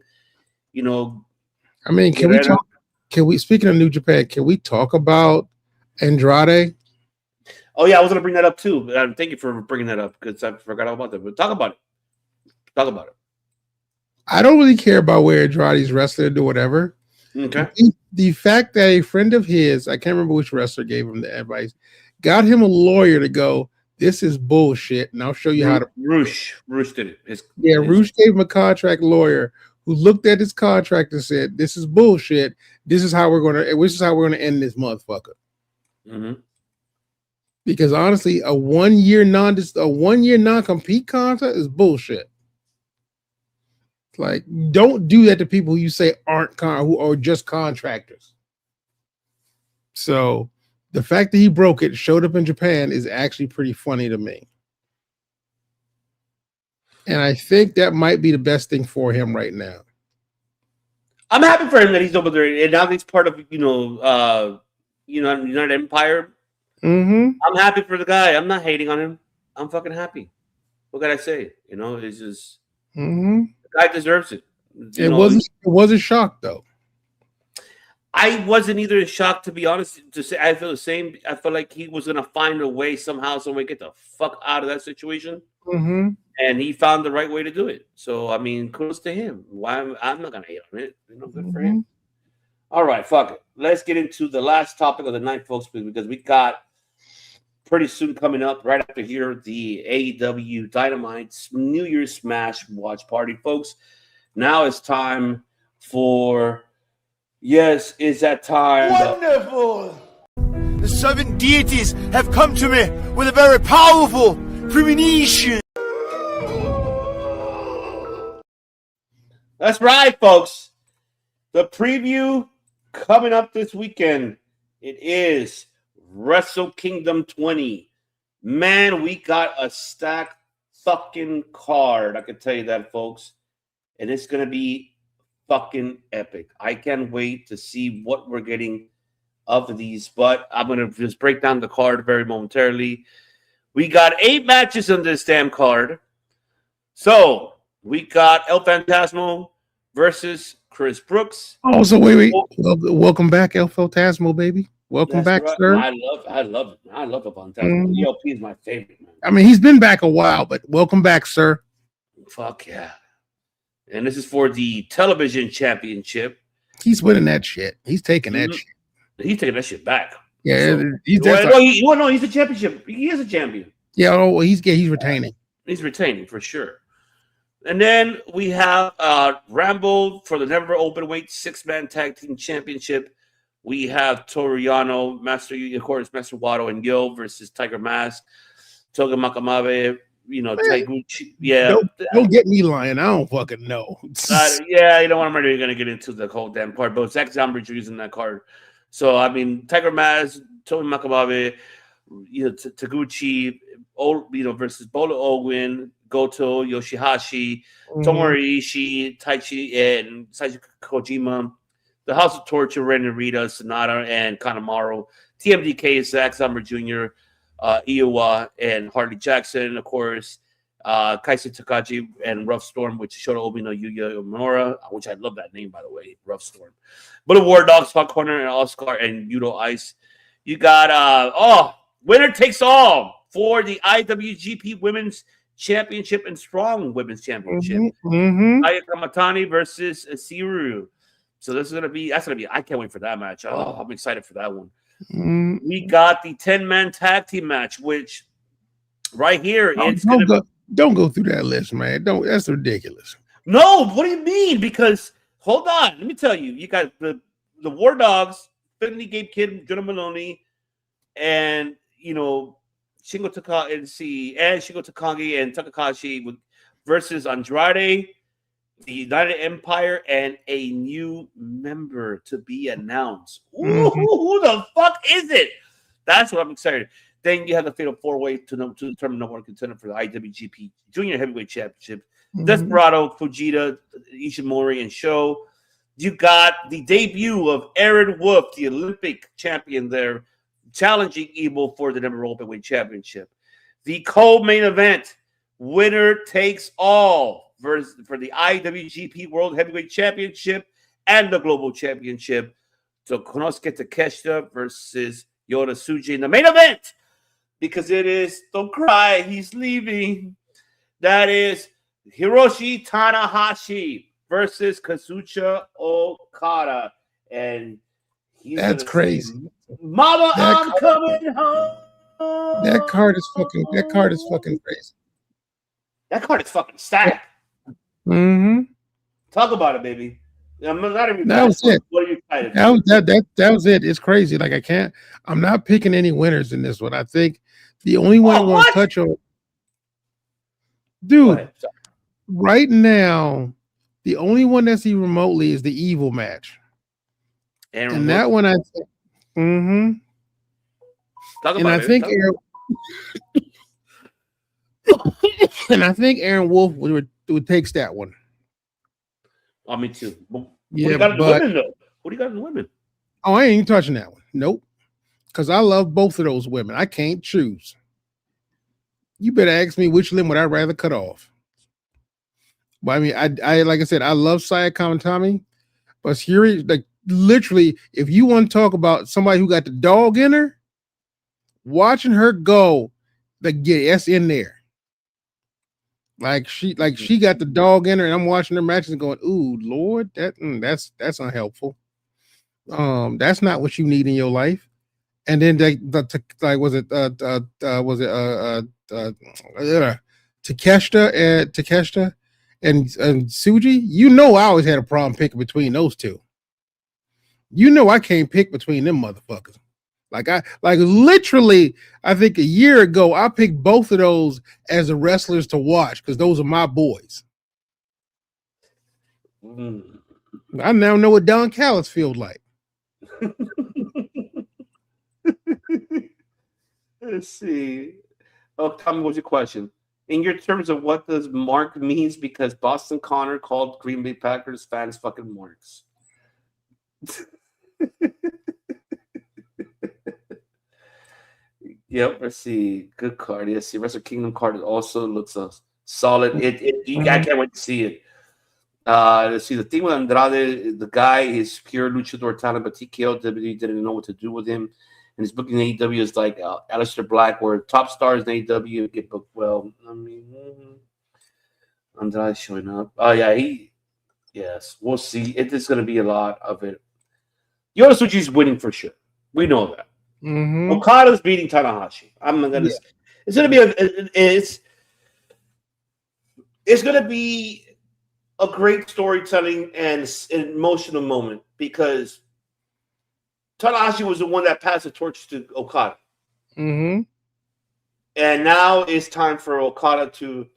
I mean, can we speaking of New Japan, can we talk about Andrade? Oh yeah, I was gonna bring that up too. Thank you for bringing that up because I forgot all about that. But talk about it. I don't really care about where Andrade's wrestling or whatever. Okay. The fact that a friend of his, I can't remember which wrestler gave him the advice, got him a lawyer to go, "This is bullshit," and I'll show you how to. Roosh did it. Roosh gave him a contract lawyer who looked at his contract and said, "This is bullshit. This is how we're gonna end this motherfucker." Mm-hmm. Because honestly, a 1 year non-compete contract is bullshit. Like, don't do that to people who you say who are just contractors. So the fact that he broke it, showed up in Japan, is actually pretty funny to me. And I think that might be the best thing for him right now. I'm happy for him that he's over there, and now he's part of United Empire. Mm-hmm. I'm happy for the guy. I'm not hating on him. I'm fucking happy. What can I say? It's just Mm-hmm. the guy deserves it. It was a shock though. I wasn't either shocked, to be honest. To say I feel the same. I feel like he was gonna find a way somehow, some way, get the fuck out of that situation. Mm-hmm. And he found the right way to do it. So I mean, kudos to him. Why I'm not gonna hate on it. Good for him. All right, fuck it. Let's get into the last topic of the night, folks, because we got pretty soon coming up right after here the AEW Dynamite New Year's Smash watch party, folks. Now it's time for it's that time. Wonderful! The 7 deities have come to me with a very powerful premonition. That's right, folks. The preview coming up this weekend. It is Wrestle Kingdom 20. Man, we got a stacked fucking card. I can tell you that, folks. And it's going to be fucking epic. I can't wait to see what we're getting of these, but I'm going to just break down the card very momentarily. We got 8 matches on this damn card. So we got El Phantasmo versus Chris Brooks. Oh, so wait. Welcome back, El Phantasmo, baby. Welcome back, right, sir. I love it. I love El Phantasmo. ELP is my favorite, man. I mean, he's been back a while, but welcome back, sir. Fuck yeah. And this is for the television championship. He's winning that shit. He's taking that shit. He's taking that shit back. Yeah, so, he's a championship. He is a champion. Yeah, he's retaining. He's retaining for sure. And then we have Rambo for the Never Openweight 6-man tag team championship. We have Toriano, Master Wato and Gil versus Tiger Mask, Toga Makamabe, Taiguchi. Yeah. Don't get me lying. I don't fucking know. I'm already going to get into the whole damn part, but Zack Zambridge are using that card. So, I mean, Tiger Mask, Toga Makamabe, Taguchi, versus Bola Owen, Goto, Yoshihashi, Tomohiro Ishii, Taichi, and Saichi Kojima. The House of Torture, Ren Narita, Sonata, and Kanemaru. TMDK, Zack Summer Jr., Iowa, and Harley Jackson, of course. Kaisen Takaji and Rough Storm, which is Shota Obino, Yuya Uemura, which I love that name, by the way, Rough Storm. But War Dogs, Scott Corner, and Oscar, and Yudo Ice. You got, winner takes all for the IWGP Women's Championship and Strong Women's Championship. Aya Kamatani versus Asiru. So that's gonna be. I can't wait for that match. Oh, I'm excited for that one. We got the 10-man tag team match, which right here don't go through that list, man. That's ridiculous. No, what do you mean? Because hold on, let me tell you. You got the War Dogs, Finley Gabe Kid, Jonah Maloney, and Shingo Takagi and Takakashi versus Andrade, the United Empire, and a new member to be announced. Ooh, who the fuck is it? That's what I'm excited. Then you have the Fatal 4-Way to determine number one contender for the IWGP Junior Heavyweight Championship. Desperado, Fujita, Ishimori, and Sho. You got the debut of Aaron Wolf, the Olympic champion there, challenging Evil for the number openweight championship. The co-main event, winner takes all for the IWGP World Heavyweight Championship and the Global Championship. So Konosuke Takeshita versus Yota Tsuji in the main event, because it is, don't cry, he's leaving. That is Hiroshi Tanahashi versus Kazuchika Okada. And that's crazy. Mama, I'm coming home. That card is fucking crazy. That card is fucking stacked. Talk about it, baby. I'm not even. That was it. What are you excited? That was it. It's crazy. Like I'm not picking any winners in this one. I think the only one I want to touch on, dude. Right now, the only one that's even remotely is the Evil match, and that one I think. And I think Aaron Wolf would take that one. Oh, me too. What Yeah, do you got in the women, though? What do you got in the women? Oh, I ain't even touching that one. Nope. Because I love both of those women. I can't choose. You better ask me which limb would I rather cut off. But I mean, I like I said, I love Saya Kamatani, but here, like literally, if you want to talk about somebody who got the dog in her, watching her go, that's in there. Like she got the dog in her, and I'm watching her matches and going, "Ooh, Lord, that's unhelpful. That's not what you need in your life." And then Takeshita and Suji, you know I always had a problem picking between those two. You know I can't pick between them motherfuckers. Literally, I think a year ago, I picked both of those as the wrestlers to watch because those are my boys. I now know what Don Callis feels like. Let's see. Oh, Tommy, what's your question? In your terms of what does mark means, because Boston Connor called Green Bay Packers fans fucking marks. Yep, let's see. Good card. Yes, the Wrestle Kingdom card also looks solid. I can't wait to see it. Let's see. The thing with Andrade, the guy is pure luchador talent, but TKO WWE didn't know what to do with him. And his booking in AEW is like Aleister Black, where top stars in AEW get booked well. I mean, Andrade showing up. Oh, yeah, yes, we'll see. It is going to be a lot of it. Yosuji's winning for sure. We know that. Mm-hmm. Okada's beating Tanahashi. I'm not gonna. Yeah. It's gonna be it's gonna be a great storytelling and an emotional moment because Tanahashi was the one that passed the torch to Okada. Mm-hmm. And now it's time for Okada to,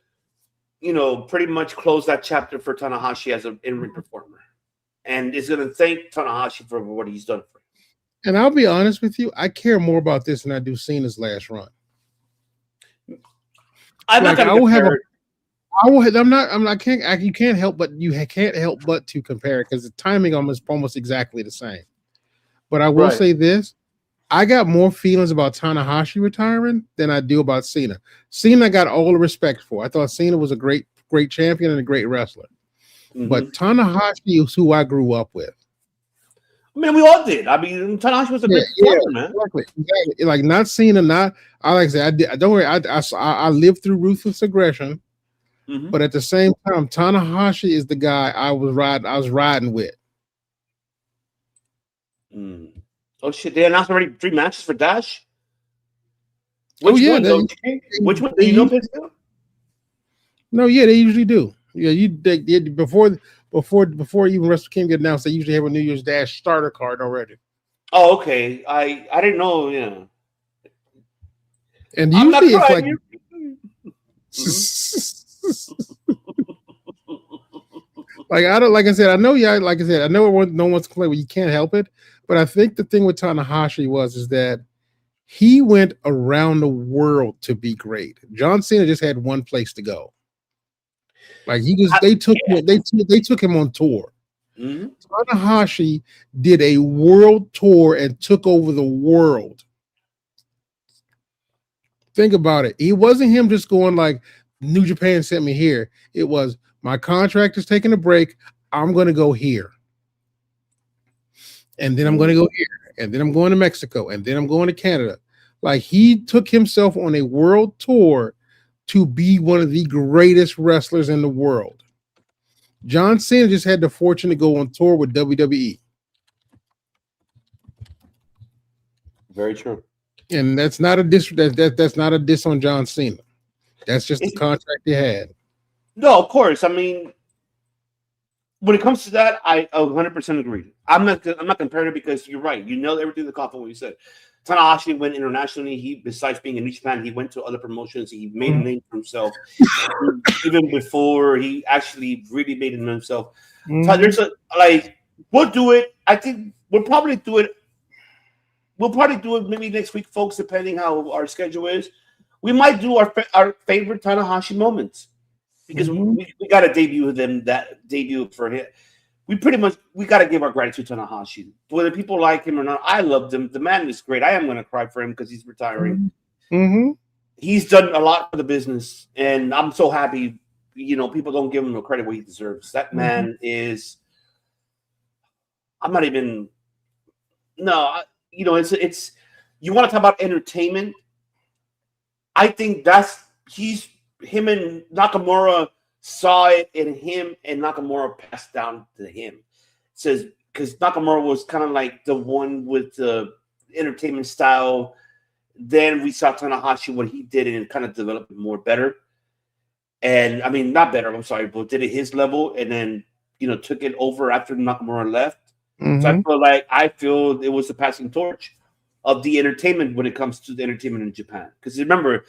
pretty much close that chapter for Tanahashi as an in-ring performer, and is gonna thank Tanahashi for what he's done for him. And I'll be honest with you, I care more about this than I do Cena's last run. I'm not gonna compare. You can't help but to compare it because the timing almost exactly the same. But I will say this: I got more feelings about Tanahashi retiring than I do about Cena. Cena I got all the respect for. I thought Cena was a great champion and a great wrestler. Mm-hmm. But Tanahashi is who I grew up with. I mean, we all did. I mean, Tanahashi was a great performer, man. Exactly. Like not Cena, like I said, don't worry. I lived through ruthless aggression, but at the same time, Tanahashi is the guy I was riding with. Oh shit! They announced already 3 matches for Dash. Which one? Which one? Do you know? No, yeah, they usually do. Yeah, before even Wrestle Kingdom get announced, they usually have a New Year's Dash starter card already. Oh, okay. I didn't know. Yeah. And usually it's like. Like I said, I know no one's to play, but you can't help it. But I think the thing with Tanahashi is that he went around the world to be great. John Cena just had one place to go. Like they took him on tour. Mm-hmm. Tanahashi did a world tour and took over the world. Think about it. It wasn't him just going like New Japan sent me here. It was my contract is taking a break. I'm going to go here. And then I'm going to go here. And then I'm going to Mexico. And then I'm going to Canada. Like he took himself on a world tour to be one of the greatest wrestlers in the world. John Cena just had the fortune to go on tour with WWE. Very true. And that's not a diss. That's not a diss on John Cena. That's just the contract he had. No, of course. I mean, when it comes to that, I 100% agree. I'm not comparing it because you're right. You know everything the coffin what you said. Tanahashi went internationally. He, besides being in New Japan, he went to other promotions. He made a name for himself. Even before he actually really made it for himself. So there's we'll do it. I think we'll probably do it we'll probably do it maybe next week, folks, depending how our schedule is. We might do our favorite Tanahashi moments because we got to debut for him. We got to give our gratitude to Tanahashi. Whether people like him or not, I loved him. The man is great. I am going to cry for him because he's retiring. Mm-hmm. He's done a lot for the business, and I'm so happy. People don't give him the credit what he deserves. That man is. I'm not even. No, it's. You want to talk about entertainment? I think him and Nakamura saw it in him, and Nakamura passed down to him. It says because Nakamura was kind of like the one with the entertainment style. Then we saw Tanahashi what he did and kind of developed it more better. And I mean, not better. I'm sorry, but did it his level, and then took it over after Nakamura left. So I feel it was the passing torch of the entertainment when it comes to the entertainment in Japan. Because remember,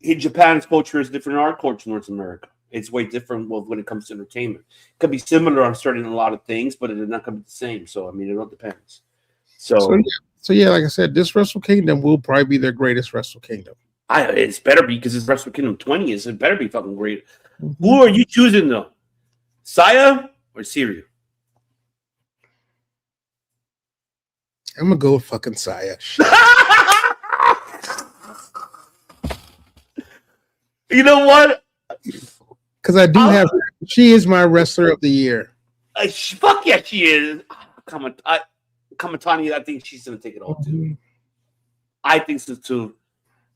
in Japan's culture is different than our culture in North America. It's way different when it comes to entertainment. It could be similar on certain a lot of things, but it's not going to be the same. So I mean, it all depends. So yeah, like I said, this Wrestle Kingdom will probably be their greatest Wrestle Kingdom. It's better be because it's Wrestle Kingdom 20. It better be fucking great. Who are you choosing though? Saya or Syria? I'm gonna go with fucking Saya. You know what? Because I do have. She is my wrestler of the year. Fuck yeah, she is. Kamatani, I think she's gonna take it all too. I think so too.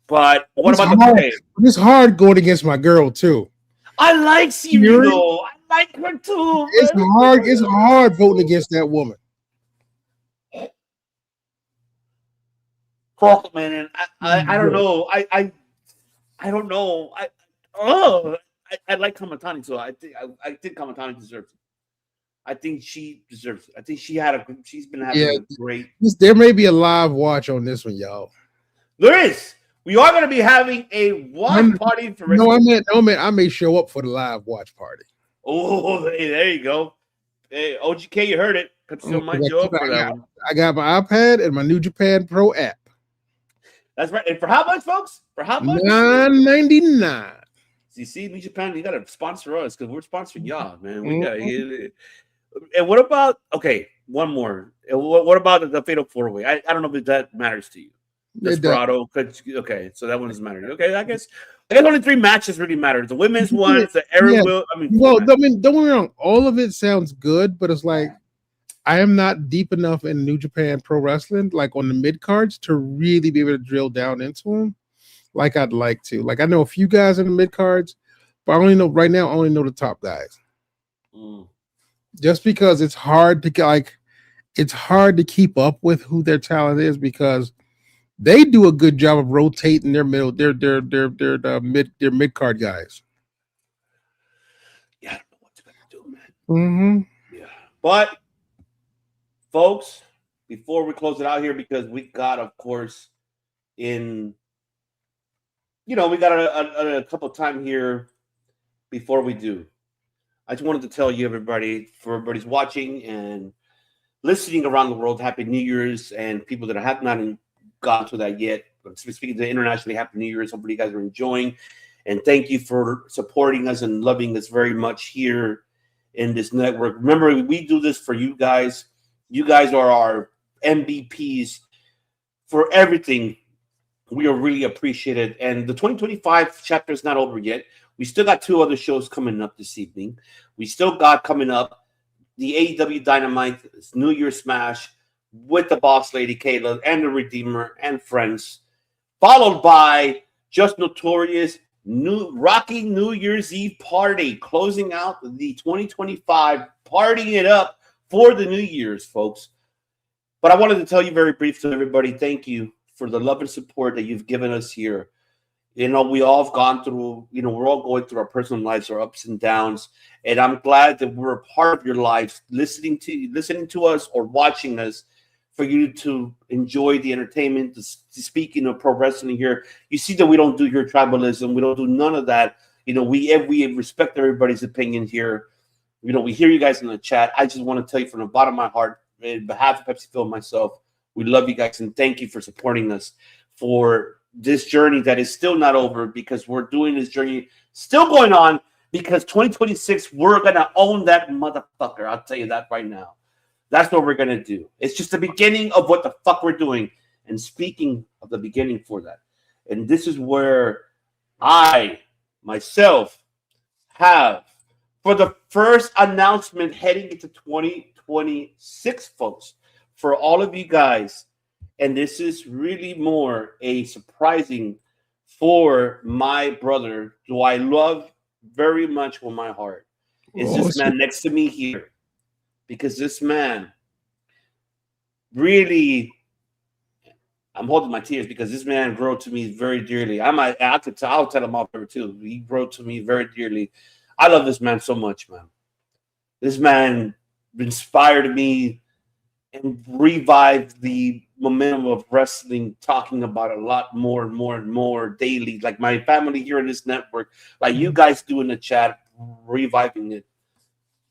But what about the pay? It's hard going against my girl too. I like Syria though. I like her too. It's hard. It's hard voting against that woman. Fuck, man. I don't know. I don't know. I like Kamatani, so I think Kamatani deserves it. I think she deserves it. I think she's been having a great. There may be a live watch on this one, y'all. There is. We are going to be having a watch party for. No, I may show up for the live watch party. Oh, hey, there you go. Hey, OGK, you heard it. I got my iPad and my New Japan Pro app. That's right. And for how much, folks? For how much? $9.99. See, New Japan, you got to sponsor us because we're sponsoring y'all, man. We got. And what about? Okay, one more. What about the Fatal 4-Way? I don't know if that matters to you. Desperado. Okay, so that one doesn't matter. Okay, I guess only 3 matches really matter. The women's one, the Aaron Will. Don't get me wrong. All of it sounds good, but it's like I am not deep enough in New Japan Pro Wrestling, like on the mid cards, to really be able to drill down into them like I'd like to. Like I know a few guys in the mid cards, but I only know the top guys. Just because it's hard to keep up with who their talent is because they do a good job of rotating their mid card guys. Yeah, I don't know what they're gonna do, man. Yeah, but folks, before we close it out here, because we got, of course, we got a couple of time here before we do. I just wanted to tell you, everybody's watching and listening around the world, Happy New Year's, and people that have not gone to that yet. But speaking to internationally, Happy New Year's. Hopefully you guys are enjoying. And thank you for supporting us and loving us very much here in this network. Remember, we do this for you guys. You guys are our MVPs for everything. We are really appreciated. And the 2025 chapter is not over yet. We still got 2 other shows coming up this evening. We still got coming up the AEW Dynamite New Year's Smash with the Boss Lady Kayla and the Redeemer and friends, followed by Just Notorious Rocky New Year's Eve party, closing out the 2025, partying it up for the New Year's, folks. But I wanted to tell you very briefly to everybody, thank you for the love and support that you've given us here. We all have gone through, we're all going through our personal lives, our ups and downs. And I'm glad that we're a part of your lives, listening to us or watching us, for you to enjoy the entertainment. Speaking of pro wrestling here, you see that we don't do your tribalism. We don't do none of that. We respect everybody's opinion here. We hear you guys in the chat. I just want to tell you from the bottom of my heart, on behalf of Pepsi Phil and myself, We love you guys, and thank you for supporting us for this journey that is still not over, because we're doing this journey still going on, because 2026, we're going to own that motherfucker. I'll tell you that right now. That's what we're going to do. It's just the beginning of what the fuck we're doing. And speaking of the beginning for that, and this is where I, myself, have, for the first announcement heading into 2026, folks, for all of you guys, and this is really more a surprising for my brother, who I love very much with my heart, is this man next to me here. Because this man really, I'm holding my tears, because this man grew to me very dearly. I'll tell him off there too. He grew to me very dearly. I love this man so much, man. This man inspired me and revived the momentum of wrestling, talking about a lot more and more and more daily. Like my family here in this network, like you guys do in the chat, reviving it.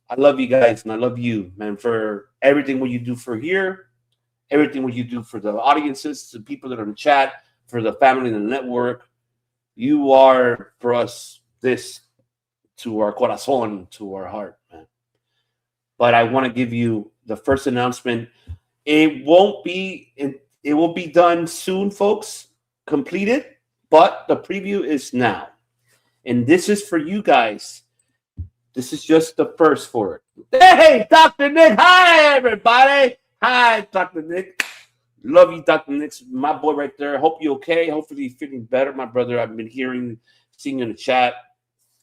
I love you guys, and I love you, man, for everything what you do for here, everything what you do for the audiences, the people that are in the chat, for the family and the network. You are, for us, this to our corazón, to our heart, man. But I want to give you the first announcement. It will be done soon, folks, completed, but the preview is now. And this is for you guys. This is just the first for it. Hey, Dr. Nick. Hi, everybody. Hi, Dr. Nick. Love you, Dr. Nick. My boy right there. Hope you're okay. Hopefully you're feeling better, my brother. I've been seeing you in the chat.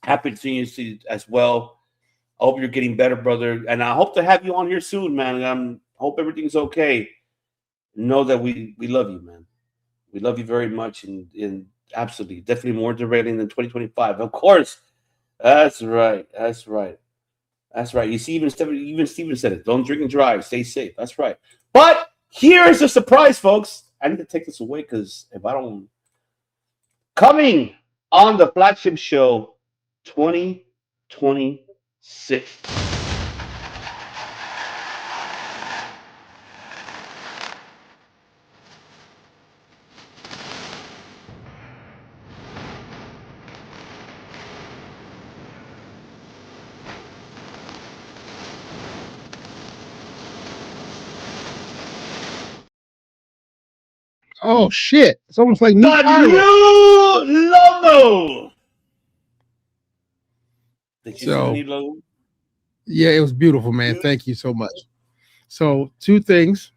Happy to see you as well. I hope you're getting better, brother. And I hope to have you on here soon, man. I hope everything's okay. Know that we love you, man. We love you very much, and absolutely, definitely more derailing than 2025. Of course. That's right. That's right. That's right. You see, even Steven said it. Don't drink and drive. Stay safe. That's right. But here's the surprise, folks. I need to take this away, because if I don't... Coming on the flagship show 2026. Oh shit! It's almost like The new logo. Did you see the new logo? Yeah, it was beautiful, man. Thank you so much. So, two things.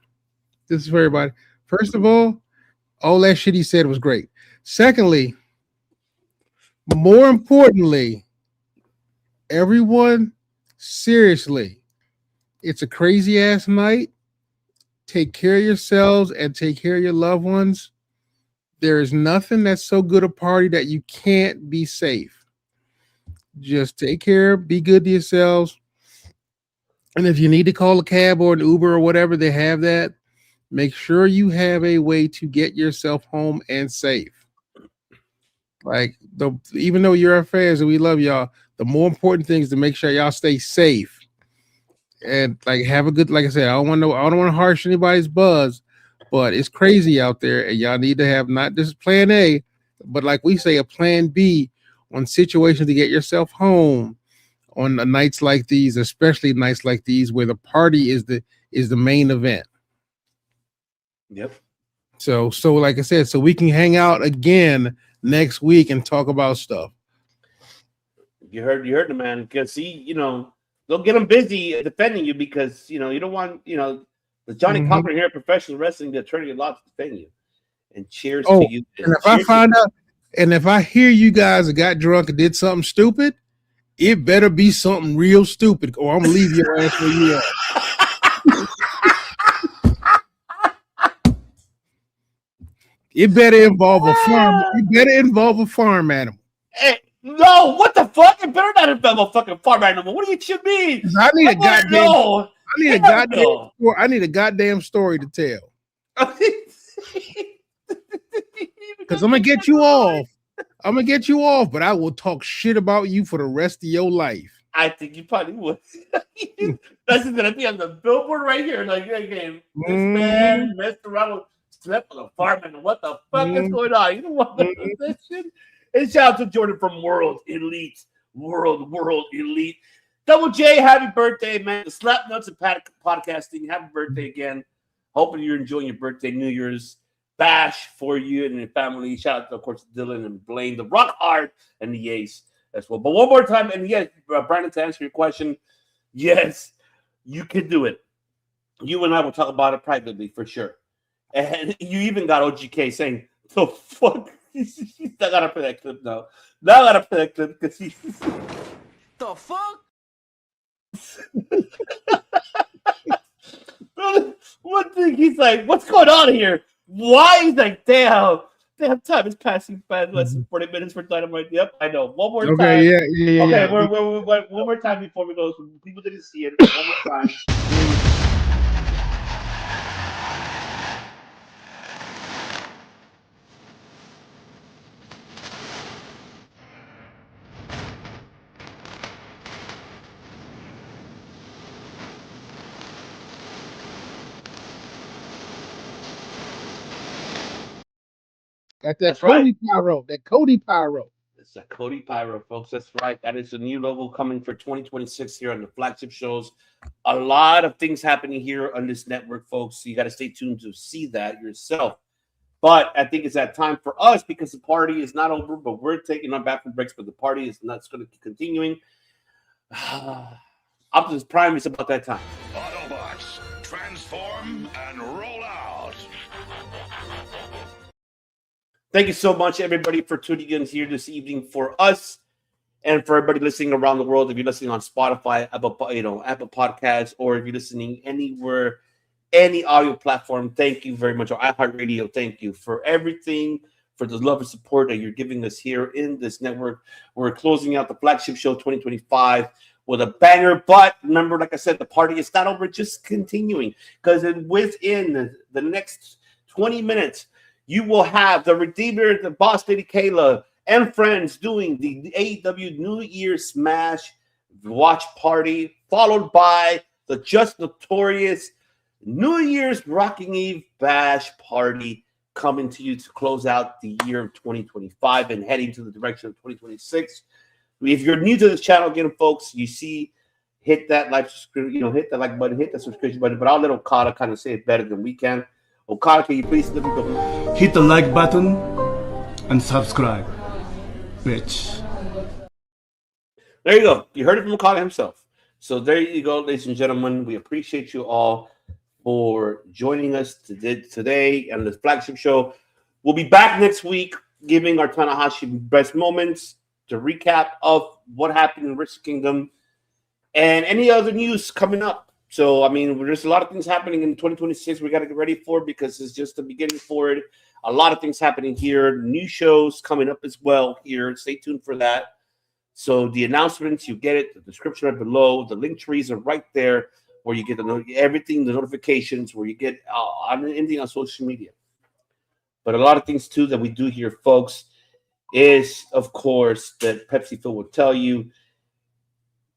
This is for everybody. First of all that shit he said was great. Secondly, more importantly, everyone, seriously, it's a crazy ass night. Take care of yourselves and take care of your loved ones. There is nothing that's so good a party that you can't be safe. Just take care, be good to yourselves. And if you need to call a cab or an Uber or whatever, they have that. Make sure you have a way to get yourself home and safe. Like, even though you're our fans and we love y'all, the more important thing is to make sure y'all stay safe. And like have a good, like I said, I don't want to harsh anybody's buzz, but it's crazy out there, and y'all need to have not just plan A, but like we say, a plan B on situations to get yourself home on nights like these, especially nights like these where the party is the main event. Yep. So like I said, so we can hang out again next week and talk about stuff. You heard the man. Because they'll get them busy defending you, because you don't want the Johnny Cochran here at Professional Wrestling, the attorney at law, to defend you. And cheers to you. And if I find out, and if I hear you guys got drunk and did something stupid, it better be something real stupid, or I'm gonna leave your ass where you are. It better involve a farm. It better involve a farm animal. Hey, no, what the fuck? It better not involve a fucking farm animal. What do you mean? I need a goddamn. I need a goddamn story to tell. Because I'm gonna get you off. But I will talk shit about you for the rest of your life. I think you probably would. That's just gonna be on the billboard right here. Like, hey, this man messed around with slept on the apartment. What the fuck is going on? You know what? That shit. And shout out to Jordan from World Elite. World Elite. Double J, happy birthday, man. The Slap Nuts and Podcasting, happy birthday again. Hoping you're enjoying your birthday, New Year's bash for you and your family. Shout out, to, of course, Dylan and Blaine, the Rock Hard, and the Ace as well. But one more time, and yes, Brandon, to answer your question, yes, you can do it. You and I will talk about it privately for sure. And you even got OGK saying, the fuck? I gotta play that clip now. Now I gotta play that clip because he's The fuck? One thing he's like, what's going on here? Why? He's like, damn, time is passing fast. Less than 40 minutes for Dynamite. Yep, I know. One more time. Okay, yeah. Okay, one more time before we go. So people didn't see it. One more time. That's That's Cody Pyro. That Cody Pyro. It's a Cody Pyro, folks. That's right. That is the new logo coming for 2026 here on the flagship shows. A lot of things happening here on this network, folks. So you got to stay tuned to see that yourself. But I think it's that time for us because the party is not over, but we're taking our bathroom breaks, but the party is not going to keep continuing. Optimus Prime is about that time. Autobots, transform and roll out. Thank you so much, everybody, for tuning in here this evening for us and for everybody listening around the world. If you're listening on Spotify, Apple Podcasts, or if you're listening anywhere, any audio platform, thank you very much. Or iHeartRadio, thank you for everything, for the love and support that you're giving us here in this network. We're closing out the flagship show 2025 with a banger. But remember, like I said, the party is not over, just continuing. Because within the next 20 minutes, you will have the Redeemer, the Boss Lady Kayla, and friends doing the AEW New Year's Smash watch party, followed by the Just Notorious New Year's Rocking Eve Bash party coming to you to close out the year of 2025 and heading to the direction of 2026. If you're new to this channel, again, folks, you see, hit that like, hit that like button, hit that subscription button. But I'll let Okada kind of say it better than we can. Okada, can you please let me go? Hit the like button and subscribe, bitch. There you go. You heard it from Okada himself. So there you go, ladies and gentlemen. We appreciate you all for joining us today on the flagship show. We'll be back next week giving our Tanahashi best moments to recap of what happened in Wrestle Kingdom and any other news coming up. So, I mean, there's a lot of things happening in 2026 we got to get ready for because it's just the beginning for it. A lot of things happening here. New shows coming up as well here. Stay tuned for that. So the announcements, you get it. The description right below. The link trees are right there where you get everything, the notifications, where you get anything on social media. But a lot of things, too, that we do here, folks, is, of course, that Pepsi Phil will tell you.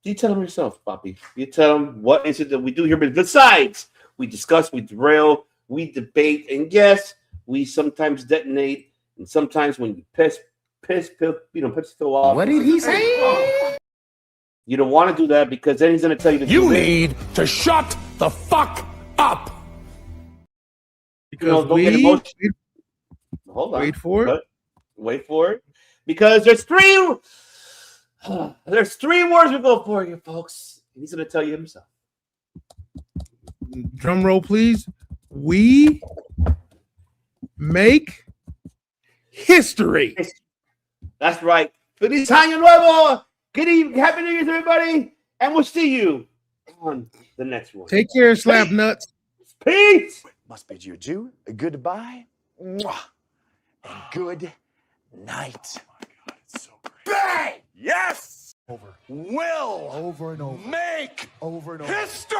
You tell them yourself, Poppy. You tell them what is it that we do here. But besides, we discuss, we derail, we debate, and yes, we sometimes detonate, and sometimes when you piss Pepsi Phil off. What did he say? You don't want to do that because then he's going to tell you to You need to shut the fuck up. Because don't get emotional. Hold on. Wait for it. Because there's three words we go for you, folks. And he's going to tell you himself. Drum roll, please. We make history. That's right. Feliz Año Nuevo. Good evening. Happy New Year, everybody. And we'll see you on the next one. Take care, Slap Nuts. Peace. Must bid you adieu, a goodbye, mwah, and good night. Oh my God, it's so great. Bang! Yes! Over. Will. Over and over. Make. Over and over. History!